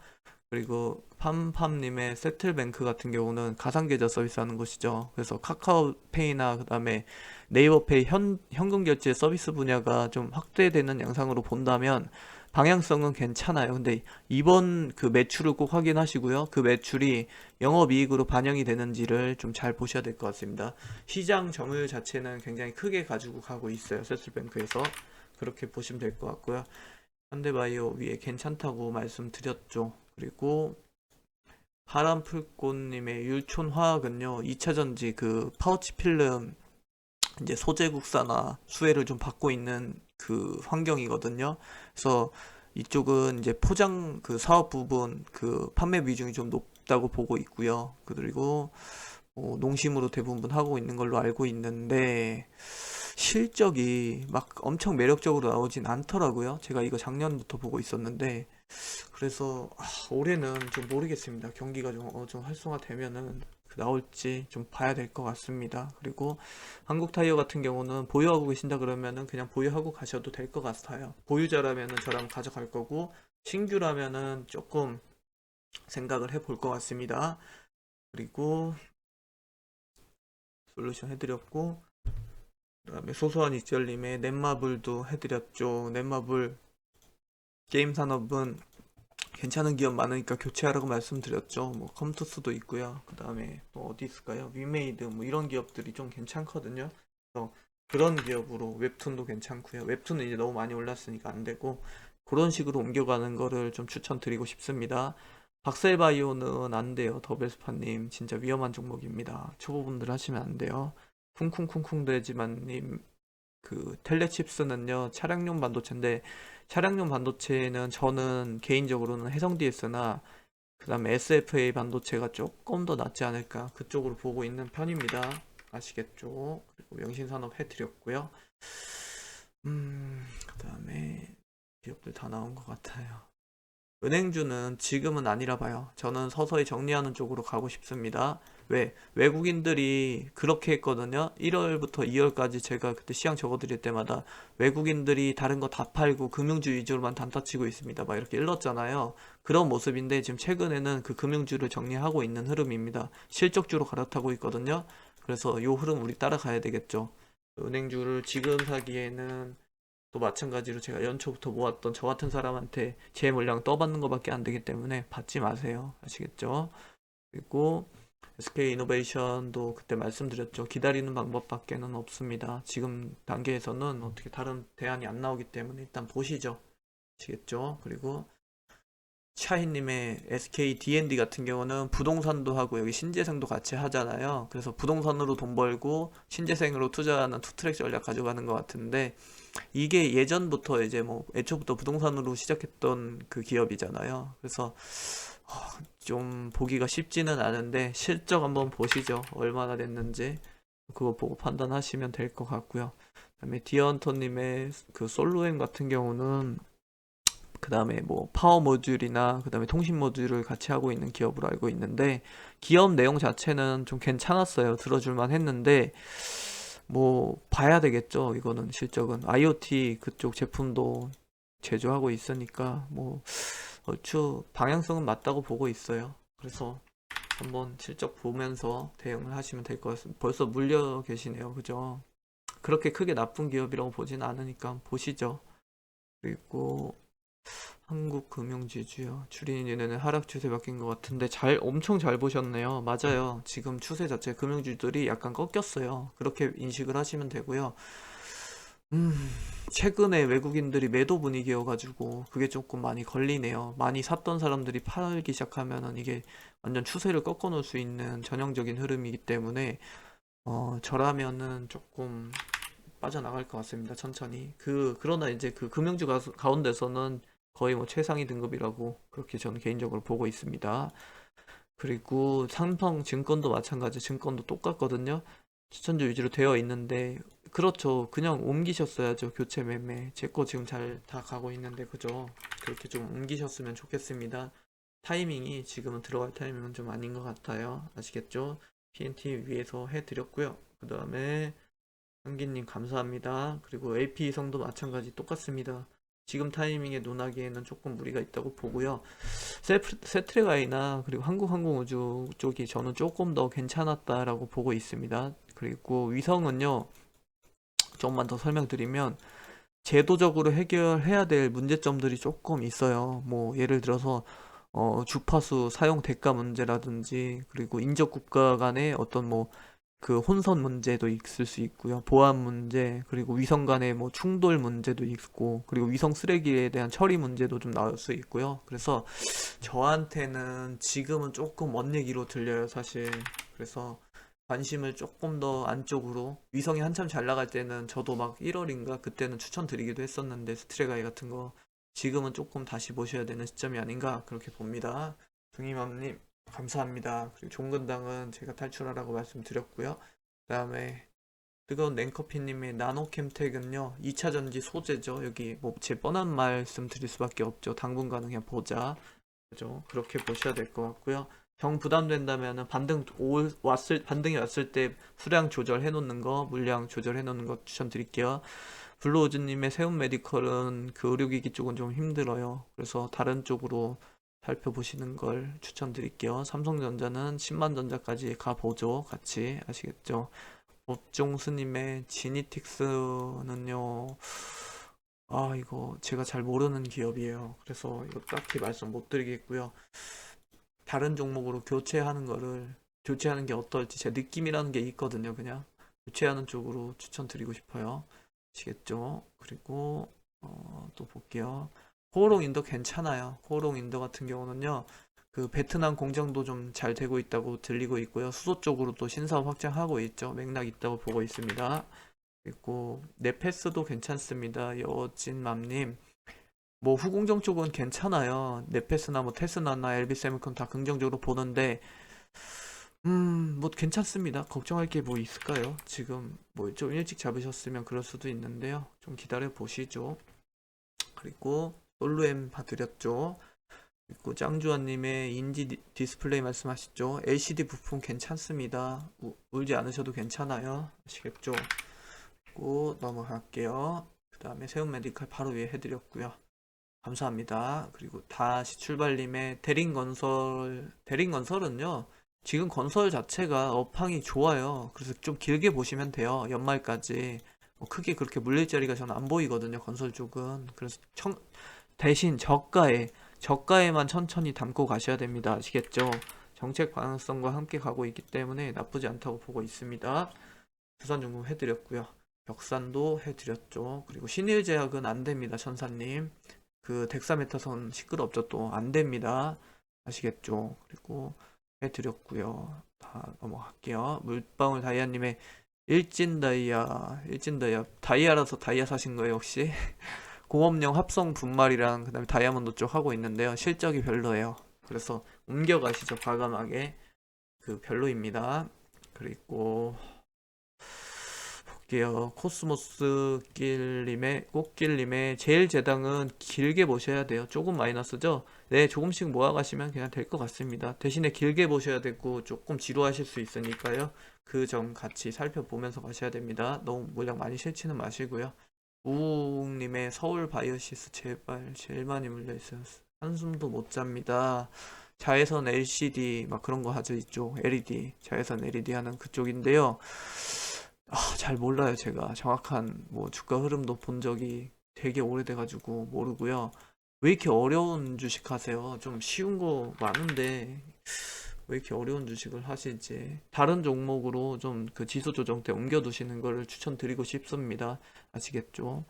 그리고 팜팜님의 세틀뱅크 같은 경우는 가상계좌 서비스하는 곳이죠. 그래서 카카오페이나 그 다음에 네이버페이 현금 결제 서비스 분야가 좀 확대되는 양상으로 본다면 방향성은 괜찮아요. 근데 이번 그 매출을 꼭 확인하시고요. 그 매출이 영업이익으로 반영이 되는지를 좀 잘 보셔야 될 것 같습니다. 시장 점유율 자체는 굉장히 크게 가지고 가고 있어요. 세틀뱅크에서. 그렇게 보시면 될 것 같고요. 현대바이오 위에 괜찮다고 말씀드렸죠. 그리고 파란풀꽃님의 율촌화학은요 2차전지 그 파우치 필름 이제 소재 국산화 수혜를 좀 받고 있는 그 환경이거든요. 그래서 이쪽은 이제 포장 그 사업 부분 그 판매 비중이 좀 높다고 보고 있고요. 그리고 농심으로 대부분 하고 있는 걸로 알고 있는데 실적이 막 엄청 매력적으로 나오진 않더라고요. 제가 이거 작년부터 보고 있었는데, 그래서 올해는 좀 모르겠습니다. 경기가 좀 활성화되면은 나올지 좀 봐야 될 것 같습니다. 그리고 한국 타이어 같은 경우는 보유하고 계신다 그러면은 그냥 보유하고 가셔도 될 것 같아요. 보유자라면은 저랑 가져갈 거고, 신규라면은 조금 생각을 해볼 것 같습니다. 그리고 솔루션 해드렸고, 그다음에 소소한 이철님의 넷마블도 해드렸죠. 넷마블 게임 산업은 괜찮은 기업 많으니까 교체하라고 말씀드렸죠. 뭐 컴투스도 있고요. 그다음에 또 어디 있을까요? 위메이드 뭐 이런 기업들이 좀 괜찮거든요. 그래서 그런 기업으로 웹툰도 괜찮고요. 웹툰은 이제 너무 많이 올랐으니까 안 되고 그런 식으로 옮겨가는 거를 좀 추천드리고 싶습니다. 박셀바이오는 안 돼요. 더벨스파님 진짜 위험한 종목입니다. 초보분들 하시면 안 돼요. 쿵쿵쿵쿵 되지만님 그 텔레칩스는요 차량용 반도체인데 차량용 반도체는 저는 개인적으로는 해성 DS나 그 다음에 SFA 반도체가 조금 더 낫지 않을까 그쪽으로 보고 있는 편입니다. 아시겠죠? 그리고 명신산업 해드렸고요. 그 다음에 기업들 다 나온 것 같아요. 은행주는 지금은 아니라 봐요. 저는 서서히 정리하는 쪽으로 가고 싶습니다. 왜? 외국인들이 그렇게 했거든요. 1월부터 2월까지 제가 그때 시황 적어드릴 때마다 외국인들이 다른 거 다 팔고 금융주 위주로만 단타 치고 있습니다. 막 이렇게 일렀잖아요. 그런 모습인데 지금 최근에는 그 금융주를 정리하고 있는 흐름입니다. 실적주로 갈아타고 있거든요. 그래서 요 흐름 우리 따라가야 되겠죠. 은행주를 지금 사기에는 또 마찬가지로 제가 연초부터 모았던 저 같은 사람한테 제 물량 떠받는 것밖에 안 되기 때문에 받지 마세요. 아시겠죠? 그리고 SK 이노베이션도 그때 말씀드렸죠. 기다리는 방법밖에는 없습니다. 지금 단계에서는 어떻게 다른 대안이 안 나오기 때문에 일단 보시죠. 아시겠죠? 그리고 샤히님의 SK D&D 같은 경우는 부동산도 하고 여기 신재생도 같이 하잖아요. 그래서 부동산으로 돈 벌고 신재생으로 투자하는 투트랙 전략 가져가는 것 같은데 이게 예전부터 이제 뭐 애초부터 부동산으로 시작했던 그 기업이잖아요. 그래서 좀 보기가 쉽지는 않은데 실적 한번 보시죠. 얼마나 됐는지 그거 보고 판단하시면 될 것 같고요. 그다음에 디언터님의 그 솔로엠 같은 경우는 그 다음에 뭐 파워 모듈이나 그 다음에 통신 모듈을 같이 하고 있는 기업으로 알고 있는데 기업 내용 자체는 좀 괜찮았어요. 들어줄만 했는데 뭐 봐야 되겠죠. 이거는 실적은 IoT 그쪽 제품도 제조하고 있으니까 뭐 얼추 방향성은 맞다고 보고 있어요. 그래서 한번 실적 보면서 대응을 하시면 될 것 같습니다. 벌써 물려 계시네요. 그죠? 그렇게 크게 나쁜 기업이라고 보진 않으니까 보시죠. 그리고 한국금융지주요. 주린이는 하락 추세 바뀐 것 같은데 엄청 잘 보셨네요. 맞아요. 지금 추세 자체 금융주들이 약간 꺾였어요. 그렇게 인식을 하시면 되고요. 음, 최근에 외국인들이 매도 분위기여가지고 그게 조금 많이 걸리네요. 많이 샀던 사람들이 팔기 시작하면은 이게 완전 추세를 꺾어 놓을 수 있는 전형적인 흐름이기 때문에 저라면은 조금 빠져나갈 것 같습니다. 천천히. 그러나 이제 그 금융주 가운데서는 거의 뭐 최상위 등급이라고 그렇게 저는 개인적으로 보고 있습니다. 그리고 삼성증권도 마찬가지, 증권도 똑같거든요. 추천주 위주로 되어 있는데, 그렇죠. 그냥 옮기셨어야죠. 교체 매매. 제 거 지금 잘 다 가고 있는데, 그죠? 그렇게 좀 옮기셨으면 좋겠습니다. 타이밍이 지금은 들어갈 타이밍은 좀 아닌 것 같아요. 아시겠죠? PNT 위에서 해드렸고요. 그 다음에 한기님 감사합니다. 그리고 AP성도 마찬가지 똑같습니다. 지금 타이밍에 논하기에는 조금 무리가 있다고 보고요. 세트레가이나 그리고 한국항공우주 쪽이 저는 조금 더 괜찮았다라고 보고 있습니다. 그리고 위성은요, 조금만 더 설명드리면 제도적으로 해결해야 될 문제점들이 조금 있어요. 뭐 예를 들어서 주파수 사용 대가 문제라든지 그리고 인접 국가 간의 어떤 뭐 그 혼선 문제도 있을 수 있고요. 보안 문제, 그리고 위성 간의 뭐 충돌 문제도 있고, 그리고 위성 쓰레기에 대한 처리 문제도 좀 나올 수 있고요. 그래서 저한테는 지금은 조금 먼 얘기로 들려요, 사실. 그래서 관심을 조금 더 안쪽으로 위성이 한참 잘 나갈 때는 저도 막 1월인가 그때는 추천드리기도 했었는데 스트레가이 같은 거 지금은 조금 다시 보셔야 되는 시점이 아닌가 그렇게 봅니다. 중이맘님 감사합니다. 그리고 종근당은 제가 탈출하라고 말씀드렸고요. 그 다음에 뜨거운 냉커피님의 나노캠텍은요 2차 전지 소재죠. 여기 뭐 제 뻔한 말씀 드릴 수밖에 없죠. 당분간은 그냥 보자. 그죠? 그렇게 보셔야 될 것 같고요. 정 부담된다면은 반등이 왔을 때 수량 조절해 놓는 거, 물량 조절해 놓는 거 추천드릴게요. 블루오즈님의 세운 메디컬은 그 의료기기 쪽은 좀 힘들어요. 그래서 다른 쪽으로 살펴보시는 걸 추천드릴게요. 삼성전자는 10만 전자까지 가보죠. 같이 아시겠죠? 업종스님의 지니틱스는요. 아, 이거 제가 잘 모르는 기업이에요. 그래서 이거 딱히 말씀 못 드리겠고요. 다른 종목으로 교체하는 게 어떨지 제 느낌이라는 게 있거든요. 그냥 교체하는 쪽으로 추천드리고 싶어요. 아시겠죠? 그리고 또 볼게요. 코오롱 인도 괜찮아요. 코오롱 인도 같은 경우는요. 그 베트남 공장도 좀 잘 되고 있다고 들리고 있고요. 수소 쪽으로 또 신사업 확장하고 있죠. 맥락 있다고 보고 있습니다. 그리고 네페스도 괜찮습니다. 여진맘님. 뭐 후공정 쪽은 괜찮아요. 네페스나 뭐 테스나나 LB세미콘 다 긍정적으로 보는데 뭐 괜찮습니다. 걱정할 게 뭐 있을까요? 지금 뭐 좀 일찍 잡으셨으면 그럴 수도 있는데요. 좀 기다려 보시죠. 그리고 솔루엠 봐드렸죠. 그리고 짱주환님의 인지 디스플레이 말씀하셨죠. LCD 부품 괜찮습니다. 울지 않으셔도 괜찮아요. 아시겠죠? 그리고 넘어갈게요. 그 다음에 세운 메디칼 바로 위에 해드렸고요. 감사합니다. 그리고 다시 출발님의 대림건설은요, 지금 건설 자체가 업황이 좋아요. 그래서 좀 길게 보시면 돼요. 연말까지. 뭐 크게 그렇게 물릴 자리가 저는 안 보이거든요. 건설 쪽은. 그래서 대신 저가에만 천천히 담고 가셔야 됩니다. 아시겠죠? 정책 방향성과 함께 가고 있기 때문에 나쁘지 않다고 보고 있습니다. 부산중공 해드렸고요. 벽산도 해드렸죠. 그리고 신일제약은 안 됩니다. 천사님. 그 덱사메타선 시끄럽죠. 또 안 됩니다. 아시겠죠? 그리고 해드렸고요. 다 넘어갈게요. 물방울 다이아님의 일진다이아 다이아라서 다이아 사신 거예요 혹시? 공업용 합성 분말이랑 그 다음에 다이아몬드 쪽 하고 있는데요. 실적이 별로예요. 그래서 옮겨가시죠. 과감하게. 그 별로입니다. 그리고 볼게요. 코스모스 꽃길님의 제일 제당은 길게 보셔야 돼요. 조금 마이너스죠? 네, 조금씩 모아가시면 그냥 될 것 같습니다. 대신에 길게 보셔야 되고 조금 지루하실 수 있으니까요. 그 점 같이 살펴보면서 가셔야 됩니다. 너무 물량 많이 실치는 마시고요. 우웅님의 서울 바이오시스 제발 제일 많이 물려있어요. 한숨도 못 잡니다. 자외선 LCD 막 그런 거 하죠. 이쪽 LED 자외선 LED 하는 그쪽인데요. 잘 몰라요. 제가 정확한 뭐 주가 흐름도 본 적이 되게 오래돼가지고 모르고요. 왜 이렇게 어려운 주식 하세요? 좀 쉬운 거 많은데 왜 이렇게 어려운 주식을 하실지 다른 종목으로 좀 그 지수 조정 때 옮겨 두시는 거를 추천드리고 싶습니다. 아시겠죠?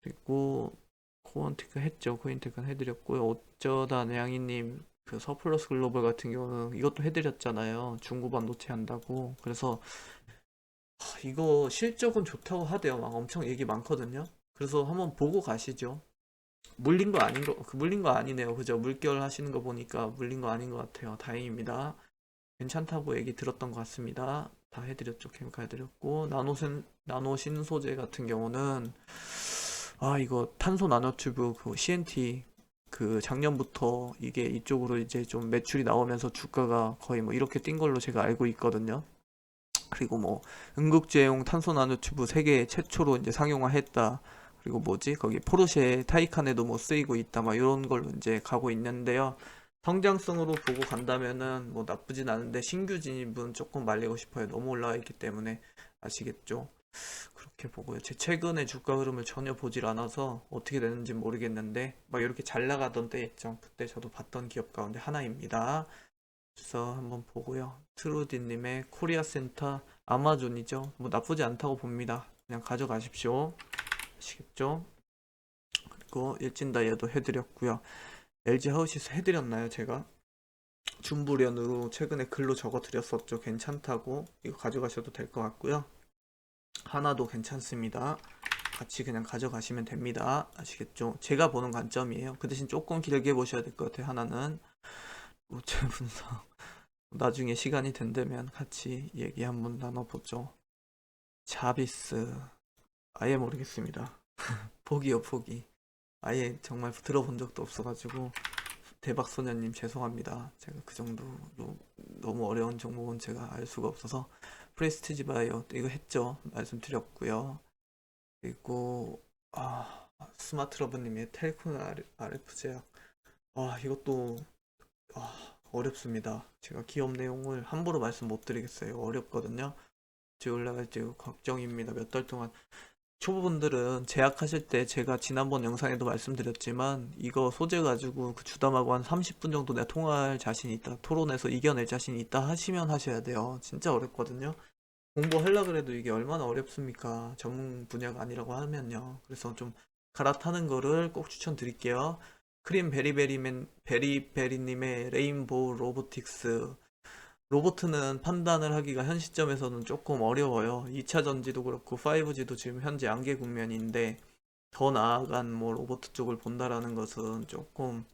그리고 코언테크 했죠. 코인테크는 해드렸고요. 어쩌다 내양이님 그 서플러스 글로벌 같은 경우는 이것도 해드렸잖아요. 중고 반도체 한다고. 그래서 이거 실적은 좋다고 하대요. 막 엄청 얘기 많거든요. 그래서 한번 보고 가시죠. 물린 거 아니네요. 그죠? 물결 하시는 거 보니까 물린 거 아닌 것 같아요. 다행입니다. 괜찮다고 얘기 들었던 것 같습니다. 다 해드렸죠. 케미칼 해드렸고, 나노 신소재 같은 경우는, 이거 탄소 나노튜브 그 CNT 그 작년부터 이게 이쪽으로 이제 좀 매출이 나오면서 주가가 거의 뭐 이렇게 뛴 걸로 제가 알고 있거든요. 그리고 뭐 응급제용 탄소 나노튜브 세계 최초로 이제 상용화했다. 그리고 뭐지? 거기 포르쉐 타이칸에도 뭐 쓰이고 있다. 막 이런 걸로 이제 가고 있는데요. 성장성으로 보고 간다면은 뭐 나쁘진 않은데 신규 진입은 조금 말리고 싶어요. 너무 올라와 있기 때문에 아시겠죠? 그렇게 보고요. 제 최근에 주가 흐름을 전혀 보질 않아서 어떻게 되는지 모르겠는데 막 이렇게 잘 나가던 때 있죠. 그때 저도 봤던 기업 가운데 하나입니다. 그래서 한번 보고요. 트루디님의 코리아 센터 아마존이죠. 뭐 나쁘지 않다고 봅니다. 그냥 가져가십시오. 아시겠죠? 그리고 일진다이아도 해드렸고요. LG 하우시스 해드렸나요 제가? 준불연으로 최근에 글로 적어 드렸었죠. 괜찮다고 이거 가져가셔도 될 것 같고요. 하나도 괜찮습니다. 같이 그냥 가져가시면 됩니다. 아시겠죠? 제가 보는 관점이에요. 그 대신 조금 길게 보셔야 될 것 같아요. 하나는 우체 분석 나중에 시간이 된다면 같이 얘기 한번 나눠보죠. 자비스 아예 모르겠습니다. 포기요, 포기. 아예 정말 들어본 적도 없어가지고 대박소녀님 죄송합니다. 제가 그 정도로 너무 어려운 종목은 제가 알 수가 없어서. 프레스티지 바이오 이거 했죠, 말씀드렸고요. 그리고 스마트러브님의 텔콘 RF 제약, 이것도 어렵습니다. 제가 기업 내용을 함부로 말씀 못 드리겠어요. 어렵거든요. 이제 올라갈지 걱정입니다. 몇 달 동안 초보분들은 제약하실 때 제가 지난번 영상에도 말씀드렸지만 이거 소재 가지고 그 주담하고 한 30분 정도 내가 통화할 자신이 있다, 토론해서 이겨낼 자신이 있다 하시면 하셔야 돼요. 진짜 어렵거든요. 공부하려 그래도 이게 얼마나 어렵습니까? 전문 분야가 아니라고 하면요. 그래서 좀 갈아타는 거를 꼭 추천드릴게요. 크림 베리베리님의 레인보우 로보틱스. 로보트는 판단을 하기가 현 시점에서는 조금 어려워요. 2차 전지도 그렇고 5G도 지금 현재 안개 국면인데 더 나아간 뭐 로보트 쪽을 본다라는 것은 조금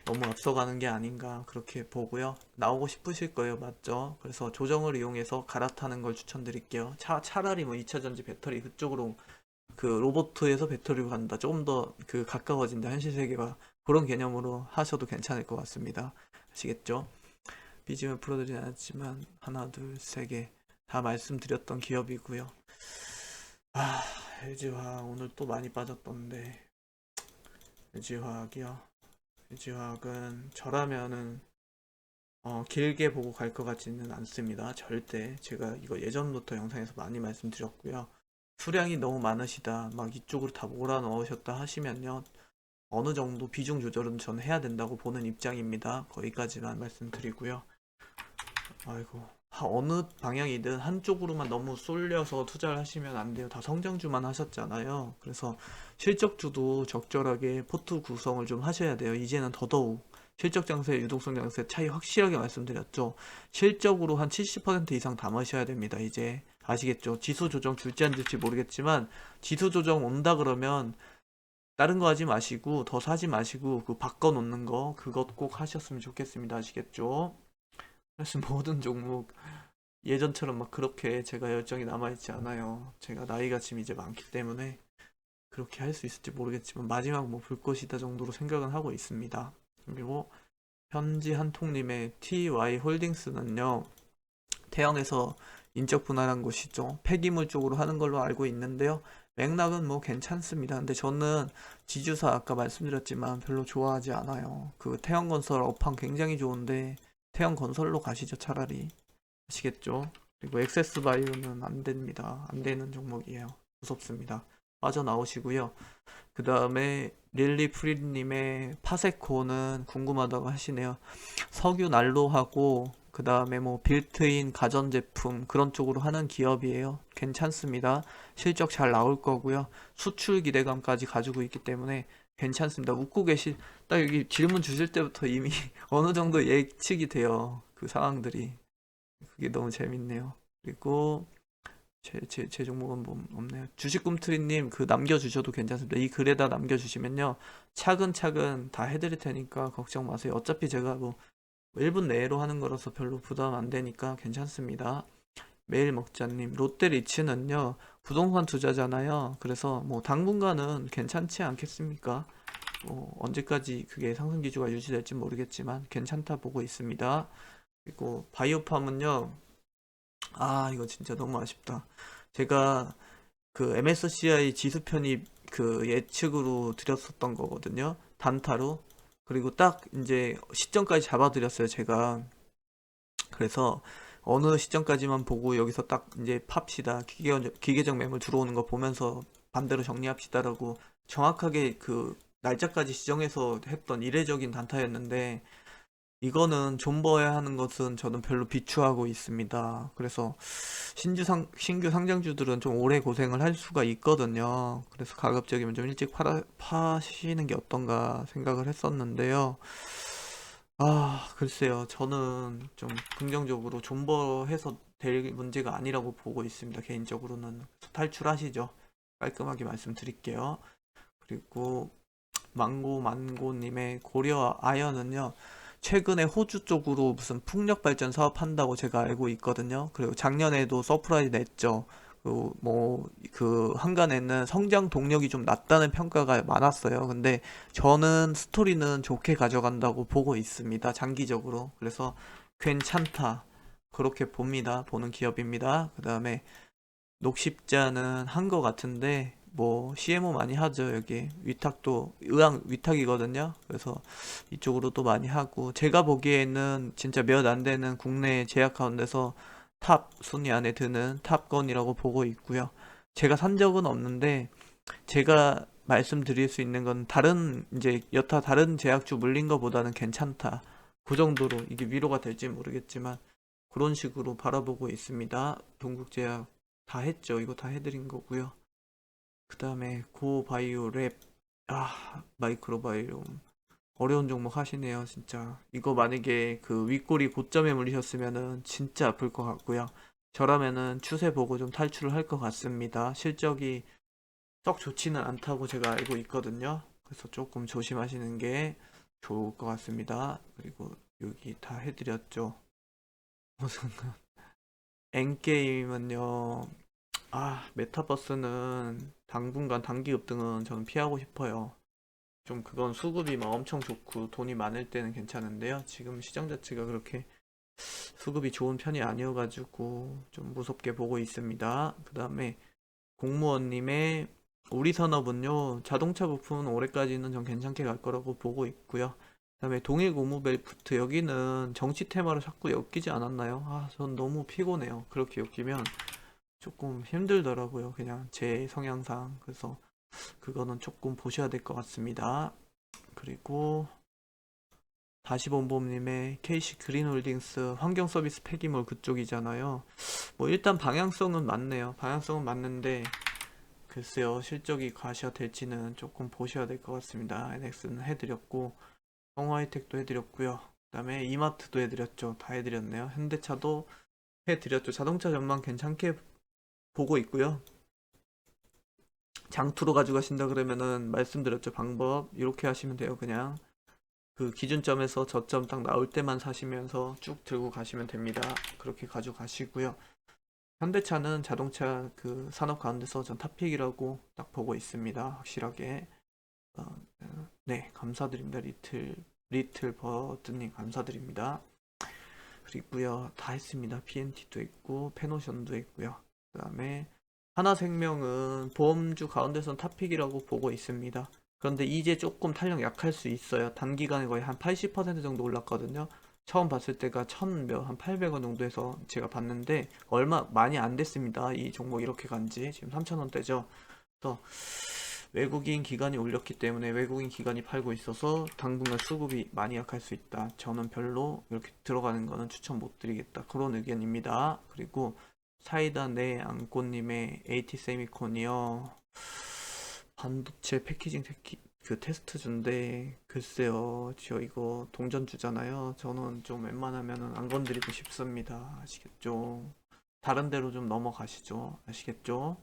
너무 앞서가는 게 아닌가 그렇게 보고요. 나오고 싶으실 거예요, 맞죠? 그래서 조정을 이용해서 갈아타는 걸 추천드릴게요. 차라리 뭐 2차 전지 배터리 그쪽으로, 그 로보트에서 배터리로 간다, 조금 더 그 가까워진다 현실 세계가, 그런 개념으로 하셔도 괜찮을 것 같습니다. 아시겠죠? BGM 풀어드리진 않았지만 하나 둘 세 개 다 말씀드렸던 기업이고요. LG화학 오늘 또 많이 빠졌던데. LG화학이요. LG화학은 저라면은 길게 보고 갈 것 같지는 않습니다. 절대. 제가 이거 예전부터 영상에서 많이 말씀드렸고요. 수량이 너무 많으시다, 막 이쪽으로 다 몰아넣으셨다 하시면요, 어느 정도 비중 조절은 전 해야 된다고 보는 입장입니다. 거기까지만 말씀드리고요. 아이고, 어느 방향이든 한쪽으로만 너무 쏠려서 투자를 하시면 안 돼요. 다 성장주만 하셨잖아요. 그래서 실적주도 적절하게 포트 구성을 좀 하셔야 돼요. 이제는 더더욱 실적 장세, 유동성 장세 차이 확실하게 말씀드렸죠. 실적으로 한 70% 이상 담으셔야 됩니다. 이제 아시겠죠? 지수 조정 줄지 안 줄지 모르겠지만 지수 조정 온다 그러면 다른 거 하지 마시고, 더 사지 마시고, 그 바꿔 놓는 거 그것 꼭 하셨으면 좋겠습니다. 아시겠죠? 사실 모든 종목 예전처럼 막 그렇게 제가 열정이 남아있지 않아요. 제가 나이가 지금 이제 많기 때문에 그렇게 할 수 있을지 모르겠지만 마지막 뭐 불꽃이다 정도로 생각은 하고 있습니다. 그리고 현지 한통님의 TY 홀딩스는요, 태양에서 인적 분할한 곳이죠. 폐기물 쪽으로 하는 걸로 알고 있는데요. 맥락은 뭐 괜찮습니다. 근데 저는 지주사 아까 말씀드렸지만 별로 좋아하지 않아요. 그 태양건설 업황 굉장히 좋은데 태양건설로 가시죠, 차라리. 아시겠죠? 그리고 엑세스바이오는 안 됩니다. 안 되는 종목이에요. 무섭습니다. 빠져나오시고요. 그 다음에 릴리 프리님의 파세코는 궁금하다고 하시네요. 석유 난로하고 그 다음에 뭐 빌트인 가전제품 그런 쪽으로 하는 기업이에요. 괜찮습니다. 실적 잘 나올 거고요. 수출 기대감까지 가지고 있기 때문에 괜찮습니다. 웃고 딱 여기 질문 주실 때부터 이미 어느 정도 예측이 돼요. 그 상황들이. 그게 너무 재밌네요. 그리고 제 종목은 뭐 없네요. 주식 꿈틀이님 그 남겨주셔도 괜찮습니다. 이 글에다 남겨주시면요, 차근차근 다 해드릴 테니까 걱정 마세요. 어차피 제가 뭐 1분 내로 하는 거라서 별로 부담 안 되니까 괜찮습니다. 매일 먹자님, 롯데리츠는요 부동산 투자잖아요. 그래서 뭐 당분간은 괜찮지 않겠습니까? 뭐 언제까지 그게 상승 기조가 유지될지 모르겠지만 괜찮다 보고 있습니다. 그리고 바이오팜은요, 이거 진짜 너무 아쉽다. 제가 그 MSCI 지수 편입 그 예측으로 드렸었던 거거든요. 단타로. 그리고 딱 이제 시점까지 잡아드렸어요, 제가. 그래서 어느 시점까지만 보고 여기서 딱 이제 팝시다, 기계적 매물 들어오는 거 보면서 반대로 정리합시다라고 정확하게 그 날짜까지 지정해서 했던 이례적인 단타였는데, 이거는 존버해야 하는 것은 저는 별로 비추하고 있습니다. 그래서 신규 상장주들은 좀 오래 고생을 할 수가 있거든요. 그래서 가급적이면 좀 일찍 파시는 게 어떤가 생각을 했었는데요. 글쎄요. 저는 좀 긍정적으로 존버해서 될 문제가 아니라고 보고 있습니다. 개인적으로는. 탈출하시죠. 깔끔하게 말씀드릴게요. 그리고 망고님의 고려 아연은요, 최근에 호주 쪽으로 무슨 풍력 발전 사업 한다고 제가 알고 있거든요. 그리고 작년에도 서프라이즈 냈죠. 그 한간에는 성장 동력이 좀 낮다는 평가가 많았어요. 근데 저는 스토리는 좋게 가져간다고 보고 있습니다. 장기적으로. 그래서 괜찮다. 그렇게 봅니다. 보는 기업입니다. 그 다음에 녹십자는 한 거 같은데 뭐 CMO 많이 하죠. 여기 위탁도 의왕 위탁이거든요. 그래서 이쪽으로도 많이 하고 제가 보기에는 진짜 몇 안 되는 국내 제약 가운데서 탑 순위 안에 드는 탑건이라고 보고 있고요. 제가 산 적은 없는데 제가 말씀드릴 수 있는 건 다른 이제 여타 다른 제약주 물린 거보다는 괜찮다. 그 정도로 이게 위로가 될지 모르겠지만 그런 식으로 바라보고 있습니다. 동국제약 다 했죠. 이거 다 해드린 거고요. 그 다음에 고바이오 랩, 마이크로바이옴 어려운 종목 하시네요. 진짜 이거 만약에 그 윗골이 고점에 물리셨으면은 진짜 아플 것 같고요. 저라면은 추세 보고 좀 탈출을 할 것 같습니다. 실적이 썩 좋지는 않다고 제가 알고 있거든요. 그래서 조금 조심하시는 게 좋을 것 같습니다. 그리고 여기 다 해드렸죠. 무슨 엔게임은요. 메타버스는 당분간 단기 급등은 저는 피하고 싶어요. 좀 그건 수급이 막 엄청 좋고 돈이 많을 때는 괜찮은데요. 지금 시장 자체가 그렇게 수급이 좋은 편이 아니어가지고 좀 무섭게 보고 있습니다. 그 다음에 공무원님의 우리 산업은요, 자동차 부품은 올해까지는 좀 괜찮게 갈 거라고 보고 있고요. 그 다음에 동일 고무벨트 여기는 정치 테마로 자꾸 엮이지 않았나요? 전 너무 피곤해요. 그렇게 엮이면 조금 힘들더라고요. 그냥 제 성향상. 그래서 그거는 조금 보셔야 될 것 같습니다. 그리고 다시 본범님의 KC 그린홀딩스 환경 서비스 폐기물 그쪽이잖아요. 뭐 일단 방향성은 맞네요. 방향성은 맞는데 글쎄요 실적이 가셔야 될지는 조금 보셔야 될 것 같습니다. NX는 해드렸고 성화이텍도 해드렸고요. 그 다음에 이마트도 해드렸죠. 다 해드렸네요. 현대차도 해드렸죠. 자동차 전망 괜찮게 보고 있고요. 장투로 가져가신다 그러면은 말씀드렸죠. 방법 이렇게 하시면 돼요. 그냥 그 기준점에서 저점 딱 나올 때만 사시면서 쭉 들고 가시면 됩니다. 그렇게 가져가시고요. 현대차는 자동차 그 산업 가운데서 전 탑픽이라고 딱 보고 있습니다. 확실하게. 네, 감사드립니다. 리틀 버드님 감사드립니다. 그리고요, 다 했습니다. PNT도 있고, 페노션도 있고요. 그 다음에 하나생명은 보험주 가운데선 탑픽이라고 보고 있습니다. 그런데 이제 조금 탄력 약할 수 있어요. 단기간에 거의 한 80% 정도 올랐거든요. 처음 봤을 때가 한 800원 정도 해서 제가 봤는데 얼마 많이 안 됐습니다. 이 종목 이렇게 간지 지금 3,000원대죠. 그래서 외국인 기관이 올렸기 때문에 외국인 기관이 팔고 있어서 당분간 수급이 많이 약할 수 있다. 저는 별로 이렇게 들어가는 거는 추천 못 드리겠다. 그런 의견입니다. 그리고 사이다 내 안꽃님의 AT 세미콘이요. 반도체 패키징 그 테스트주인데 글쎄요. 저 이거 동전주잖아요. 저는 좀 웬만하면은 안 건드리고 싶습니다. 아시겠죠? 다른 데로 좀 넘어가시죠. 아시겠죠?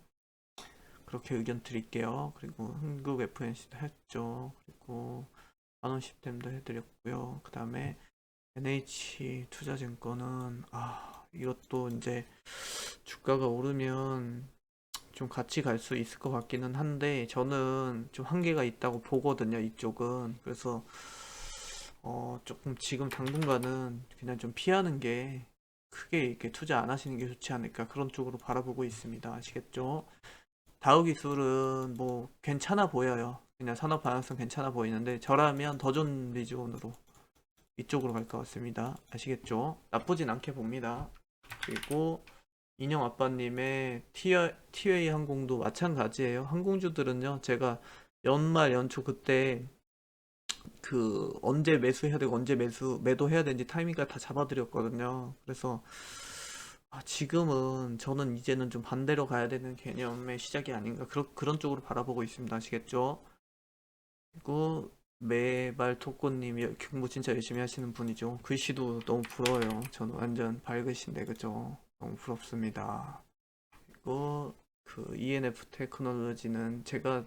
그렇게 의견 드릴게요. 그리고 흥국 FNC도 했죠. 그리고 한원 시스템도 해드렸고요. 그 다음에 NH 투자증권은 이것도 이제 주가가 오르면 좀 같이 갈 수 있을 것 같기는 한데 저는 좀 한계가 있다고 보거든요. 이쪽은. 그래서 조금 지금 당분간은 그냥 좀 피하는 게 크게 이렇게 투자 안 하시는 게 좋지 않을까 그런 쪽으로 바라보고 있습니다. 아시겠죠? 다우기술은 뭐 괜찮아 보여요. 그냥 산업 방향성 괜찮아 보이는데 저라면 더 좋은 비전으로 이쪽으로 갈 것 같습니다. 아시겠죠? 나쁘진 않게 봅니다. 그리고 인형 아빠님의 티웨이 항공도 마찬가지예요. 항공주들은요, 제가 연말 연초 그때 그 언제 매수해야 되고 언제 매도해야 되는지 타이밍까지 다 잡아드렸거든요. 그래서 지금은 저는 이제는 좀 반대로 가야 되는 개념의 시작이 아닌가 그런 쪽으로 바라보고 있습니다. 아시겠죠? 그리고 매발 토꼬님이 공부 진짜 열심히 하시는 분이죠. 글씨도 너무 부러워요. 저는 완전 밝으신데 그죠? 너무 부럽습니다. 그리고 그 ENF 테크놀로지는 제가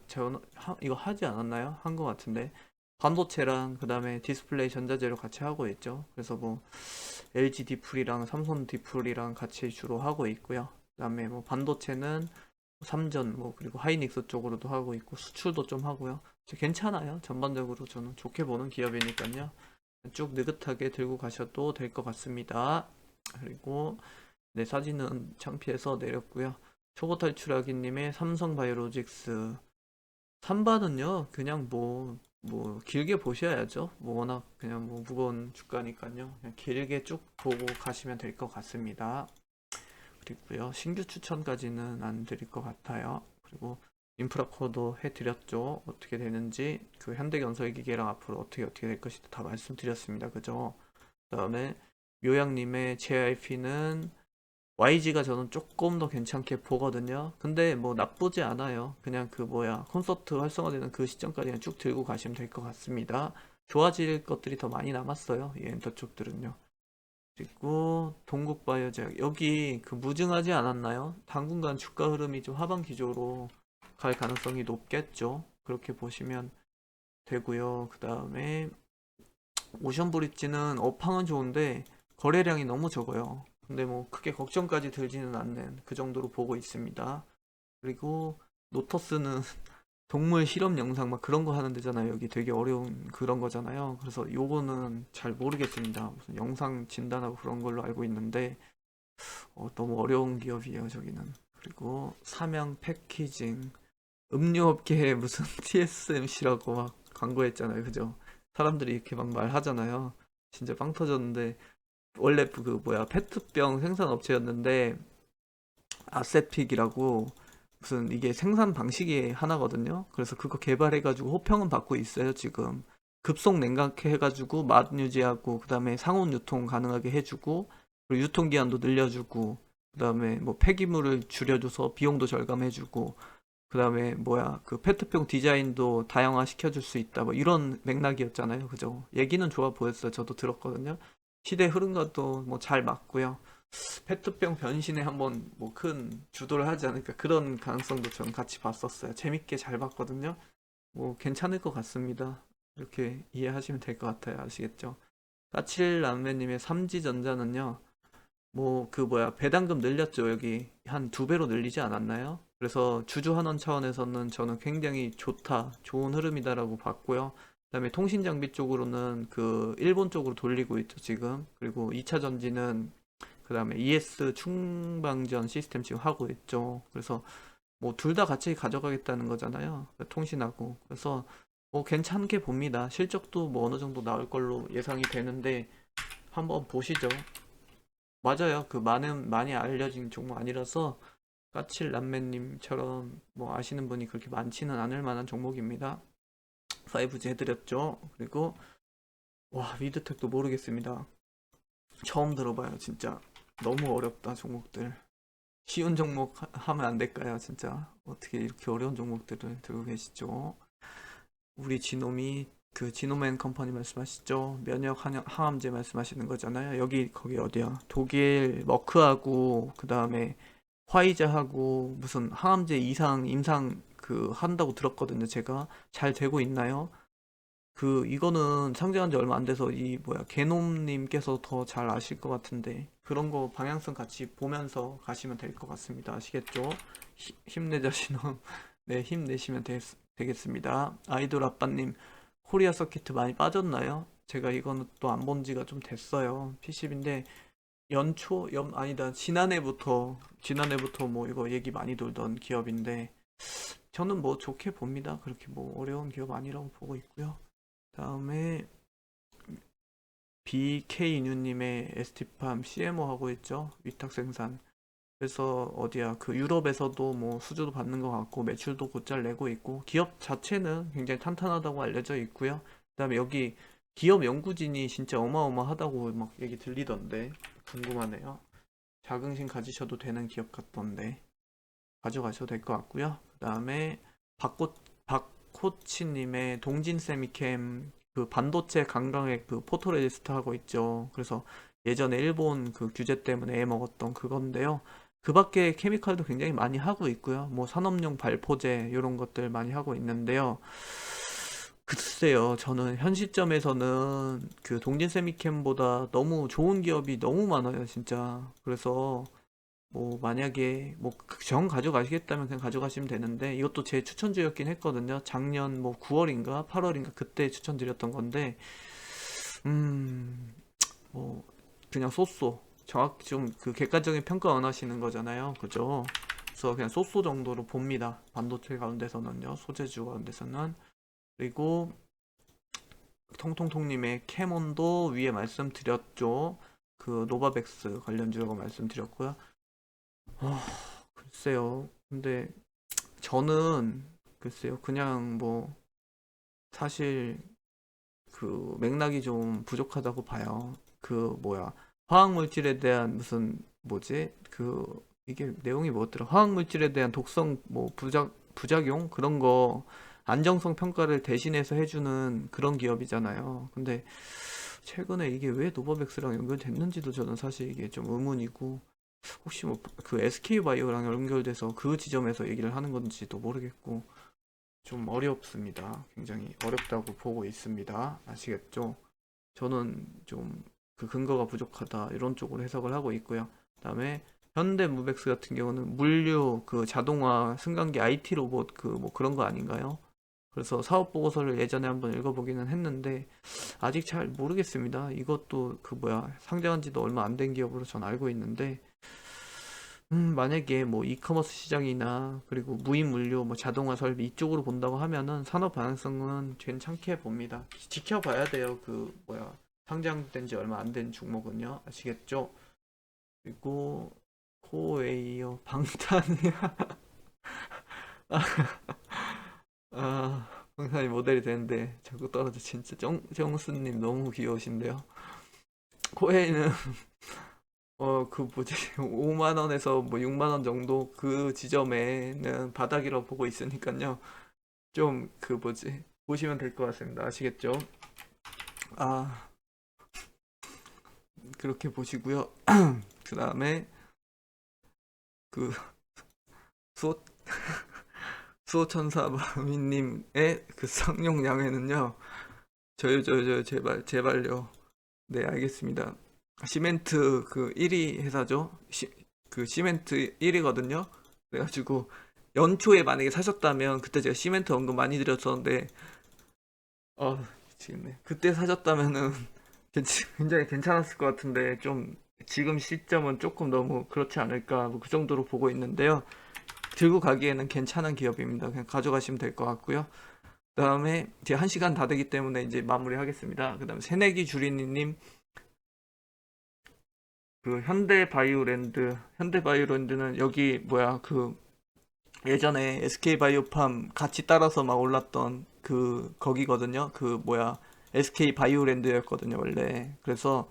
이거 하지 않았나요? 한 것 같은데 반도체랑 그 다음에 디스플레이 전자재료 같이 하고 있죠. 그래서 뭐 LG 디플이랑 삼성 디플이랑 같이 주로 하고 있고요. 그다음에 뭐 반도체는 삼전 뭐 그리고 하이닉스 쪽으로도 하고 있고 수출도 좀 하고요. 괜찮아요. 전반적으로 저는 좋게 보는 기업이니까요. 쭉 느긋하게 들고 가셔도 될 것 같습니다. 그리고 네, 사진은 창피해서 내렸고요. 초보 탈출하기님의 삼성바이오로직스 3반은요 그냥 뭐 길게 보셔야죠. 뭐 워낙 그냥 뭐 무거운 주가니까요. 그냥 길게 쭉 보고 가시면 될 것 같습니다. 그리고요 신규 추천까지는 안 드릴 것 같아요. 그리고 인프라코어도 해드렸죠. 어떻게 되는지 그 현대건설기계랑 앞으로 어떻게 될 것이 다 말씀드렸습니다. 그죠? 그다음에 묘양님의 JIP는 YG가 저는 조금 더 괜찮게 보거든요. 근데 뭐 나쁘지 않아요. 그냥 그 뭐야 콘서트 활성화되는 그 시점까지 그냥 쭉 들고 가시면 될 것 같습니다. 좋아질 것들이 더 많이 남았어요. 이 엔터 쪽들은요. 그리고 동국바이오제약 여기 그 무증하지 않았나요? 당분간 주가 흐름이 좀 하방 기조로 갈 가능성이 높겠죠. 그렇게 보시면 되고요. 그 다음에 오션브릿지는 업황은 좋은데 거래량이 너무 적어요. 근데 뭐 크게 걱정까지 들지는 않는 그 정도로 보고 있습니다. 그리고 노터스는 동물 실험 영상 막 그런 거 하는 데잖아요. 여기 되게 어려운 그런 거잖아요. 그래서 요거는 잘 모르겠습니다. 무슨 영상 진단하고 그런 걸로 알고 있는데 너무 어려운 기업이에요, 저기는. 그리고 삼양 패키징 음료업계에 무슨 TSMC라고 막 광고했잖아요. 그죠? 사람들이 이렇게 막 말하잖아요. 진짜 빵 터졌는데 원래 그 뭐야 페트병 생산 업체였는데 아세픽이라고 무슨 이게 생산 방식이 하나거든요. 그래서 그거 개발해가지고 호평은 받고 있어요, 지금. 급속 냉각해 해가지고 맛 유지하고 그다음에 상온 유통 가능하게 해주고 그리고 유통기한도 늘려주고 그다음에 뭐 폐기물을 줄여줘서 비용도 절감해주고 그다음에 뭐야 그 페트병 디자인도 다양화 시켜줄 수 있다 뭐 이런 맥락이었잖아요, 그죠? 얘기는 좋아 보였어요. 저도 들었거든요. 시대 흐름과도 뭐 잘 맞고요. 페트병 변신에 한번 뭐 큰 주도를 하지 않을까 그런 가능성도 저는 같이 봤었어요. 재밌게 잘 봤거든요. 뭐 괜찮을 것 같습니다. 이렇게 이해하시면 될 것 같아요. 아시겠죠? 까칠남매님의 삼지전자는요. 뭐 그 뭐야 배당금 늘렸죠. 여기 한 두 배로 늘리지 않았나요? 그래서 주주환원 차원에서는 저는 굉장히 좋다, 좋은 흐름이다라고 봤고요. 그다음에 통신 장비 쪽으로는 그 일본 쪽으로 돌리고 있죠 지금. 그리고 2차 전지는 그다음에 ES 충방전 시스템 지금 하고 있죠. 그래서 뭐 둘 다 같이 가져가겠다는 거잖아요. 통신하고. 그래서 뭐 괜찮게 봅니다. 실적도 뭐 어느 정도 나올 걸로 예상이 되는데 한번 보시죠. 맞아요. 그 많이 알려진 종목 아니라서 까칠 남매님처럼 뭐 아시는 분이 그렇게 많지는 않을 만한 종목입니다. 5G 해드렸죠. 그리고 와 위드텍도 모르겠습니다. 처음 들어봐요. 진짜 너무 어렵다 종목들. 쉬운 종목 하면 안 될까요? 진짜 어떻게 이렇게 어려운 종목들을 들고 계시죠? 우리 지놈이 그 지노맨 컴퍼니 말씀하시죠? 면역 항암제 말씀하시는 거잖아요. 여기 거기 어디야? 독일 머크하고 그 다음에 화이자하고 무슨 항암제 이상 임상 그 한다고 들었거든요. 제가 잘 되고 있나요? 그 이거는 상장한 지 얼마 안 돼서 이 뭐야 개놈님께서 더 잘 아실 것 같은데 그런 거 방향성 같이 보면서 가시면 될 것 같습니다. 아시겠죠? 힘내자 신혼. 네, 힘내시면 되겠습니다. 아이돌 아빠님 코리아 서키트 많이 빠졌나요? 제가 이거는 또 안 본 지가 좀 됐어요. PCB인데 아니다 지난해부터 뭐 이거 얘기 많이 돌던 기업인데 저는 뭐 좋게 봅니다. 그렇게 뭐 어려운 기업 아니라고 보고 있고요. 다음에 BK인유님의 ST팜 CMO 하고 있죠. 위탁 생산. 그래서 어디야 그 유럽에서도 뭐 수주도 받는 것 같고 매출도 곧잘 내고 있고 기업 자체는 굉장히 탄탄하다고 알려져 있고요. 그다음에 여기 기업 연구진이 진짜 어마어마하다고 막 얘기 들리던데 궁금하네요. 자긍심 가지셔도 되는 기업 같던데 가져가셔도 될 것 같고요. 그다음에 박코치님의 동진 세미캠 그 반도체 강강의 그 포토레지스트 하고 있죠. 그래서 예전에 일본 그 규제 때문에 애 먹었던 그건데요. 그 밖에 케미칼도 굉장히 많이 하고 있고요. 뭐 산업용 발포제 이런 것들 많이 하고 있는데요. 글쎄요, 저는 현 시점에서는 그 동진 세미캠보다 너무 좋은 기업이 너무 많아요, 진짜. 그래서 뭐 만약에 뭐 정 가져가시겠다면 그냥 가져가시면 되는데, 이것도 제 추천주였긴 했거든요. 작년 뭐 9월인가 8월인가 그때 추천드렸던 건데, 음, 뭐 그냥 쏘쏘, 정확히 좀 그 객관적인 평가 원하시는 거잖아요, 그죠? 그래서 그냥 쏘쏘 정도로 봅니다. 반도체 가운데서는요, 소재주 가운데서는. 그리고 통통통님의 캐몬도 위에 말씀드렸죠. 그 노바백스 관련주라고 말씀드렸고요. 아, 글쎄요. 근데 저는 글쎄요. 그냥 뭐 사실 그 맥락이 좀 부족하다고 봐요. 그 뭐야, 화학 물질에 대한 무슨 뭐지? 그 이게 내용이 뭐였더라? 화학 물질에 대한 독성 뭐 부작용 그런 거 안정성 평가를 대신해서 해주는 그런 기업이잖아요. 근데 최근에 이게 왜 노바백스랑 연결됐는지도 저는 사실 이게 좀 의문이고, 혹시 뭐 그 SK바이오랑 연결돼서 그 지점에서 얘기를 하는 건지도 모르겠고, 좀 어렵습니다. 굉장히 어렵다고 보고 있습니다. 아시겠죠? 저는 좀 그 근거가 부족하다 이런 쪽으로 해석을 하고 있고요. 그다음에 현대무백스 같은 경우는 물류 그 자동화 승강기 IT 로봇 그 뭐 그런 거 아닌가요? 그래서 사업 보고서를 예전에 한번 읽어보기는 했는데 아직 잘 모르겠습니다. 이것도 그 뭐야, 상장한 지도 얼마 안 된 기업으로 전 알고 있는데, 만약에 뭐 이커머스 시장이나 그리고 무인 물류, 뭐 자동화 설비 이쪽으로 본다고 하면은 산업 방향성은 괜찮게 봅니다. 지켜봐야 돼요. 그 뭐야, 상장된 지 얼마 안 된 종목은요. 아시겠죠? 그리고 코웨이어 방탄이야. 아, 방탄이 모델이 되는데 자꾸 떨어져. 진짜 정수님 너무 귀여우신데요. 코웨이는 그 뭐지, 5만 원에서 뭐 6만 원 정도 그 지점에는 바닥이라고 보고 있으니까요. 좀 그 뭐지, 보시면 될 것 같습니다. 아시겠죠? 아, 그렇게 보시고요. 그 다음에 그 수호 수호천사마미님의 그 상용량에는요. 저요 제발요. 네, 알겠습니다. 시멘트 그 1위 회사죠. 그 시멘트 1위거든요. 그래가지고 연초에 만약에 사셨다면, 그때 제가 시멘트 언급 많이 드렸었는데, 미치겠네. 그때 사셨다면은 굉장히 괜찮았을 것 같은데, 좀 지금 시점은 조금 너무 그렇지 않을까, 뭐 그 정도로 보고 있는데요. 들고 가기에는 괜찮은 기업입니다. 그냥 가져가시면 될 것 같고요. 그다음에 이제 1시간 다 되기 때문에 이제 마무리하겠습니다. 그다음에 새내기 주린이님, 그 현대바이오랜드는 여기 뭐야, 그 예전에 SK바이오팜 같이 따라서 막 올랐던 그 거기거든요. 그 뭐야, SK바이오랜드였거든요 원래. 그래서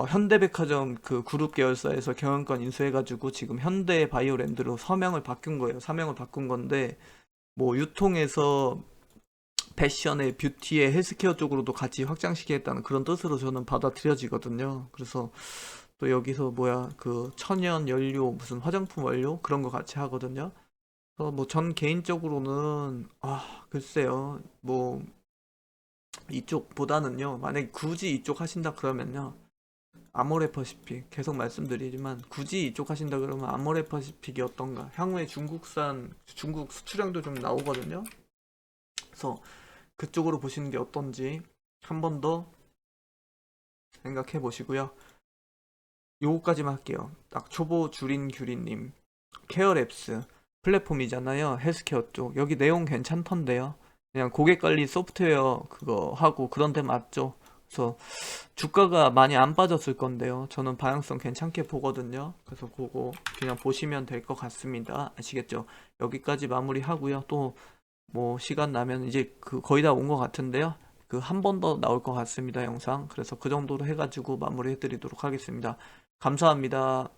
현대백화점 그 그룹 계열사에서 경영권 인수해가지고 지금 현대바이오랜드로 서명을 바꾼 거예요. 사명을 바꾼 건데, 뭐 유통에서 패션에 뷰티에 헬스케어 쪽으로도 같이 확장시키겠다는 그런 뜻으로 저는 받아들여지거든요. 그래서 또 여기서 뭐야, 그 천연 연료 무슨 화장품 원료 그런 거 같이 하거든요. 뭐 전 개인적으로는 글쎄요, 뭐 이쪽보다는요, 만약에 굳이 이쪽 하신다 그러면요, 아모레퍼시픽 계속 말씀드리지만, 굳이 이쪽 하신다 그러면 아모레퍼시픽이 어떤가. 향후에 중국 수출량도 좀 나오거든요. 그래서 그쪽으로 보시는 게 어떤지 한 번 더 생각해 보시고요. 요거까지만 할게요. 딱 초보 줄인 규리님, 케어랩스 플랫폼이잖아요. 헬스케어 쪽. 여기 내용 괜찮던데요. 그냥 고객 관리 소프트웨어 그거 하고 그런 데 맞죠? 그래서 주가가 많이 안 빠졌을 건데요. 저는 방향성 괜찮게 보거든요. 그래서 그거 그냥 보시면 될 것 같습니다. 아시겠죠? 여기까지 마무리하고요. 또 뭐 시간 나면 이제 그 거의 다 온 것 같은데요. 그 한 번 더 나올 것 같습니다, 영상. 그래서 그 정도로 해가지고 마무리 해드리도록 하겠습니다. 감사합니다.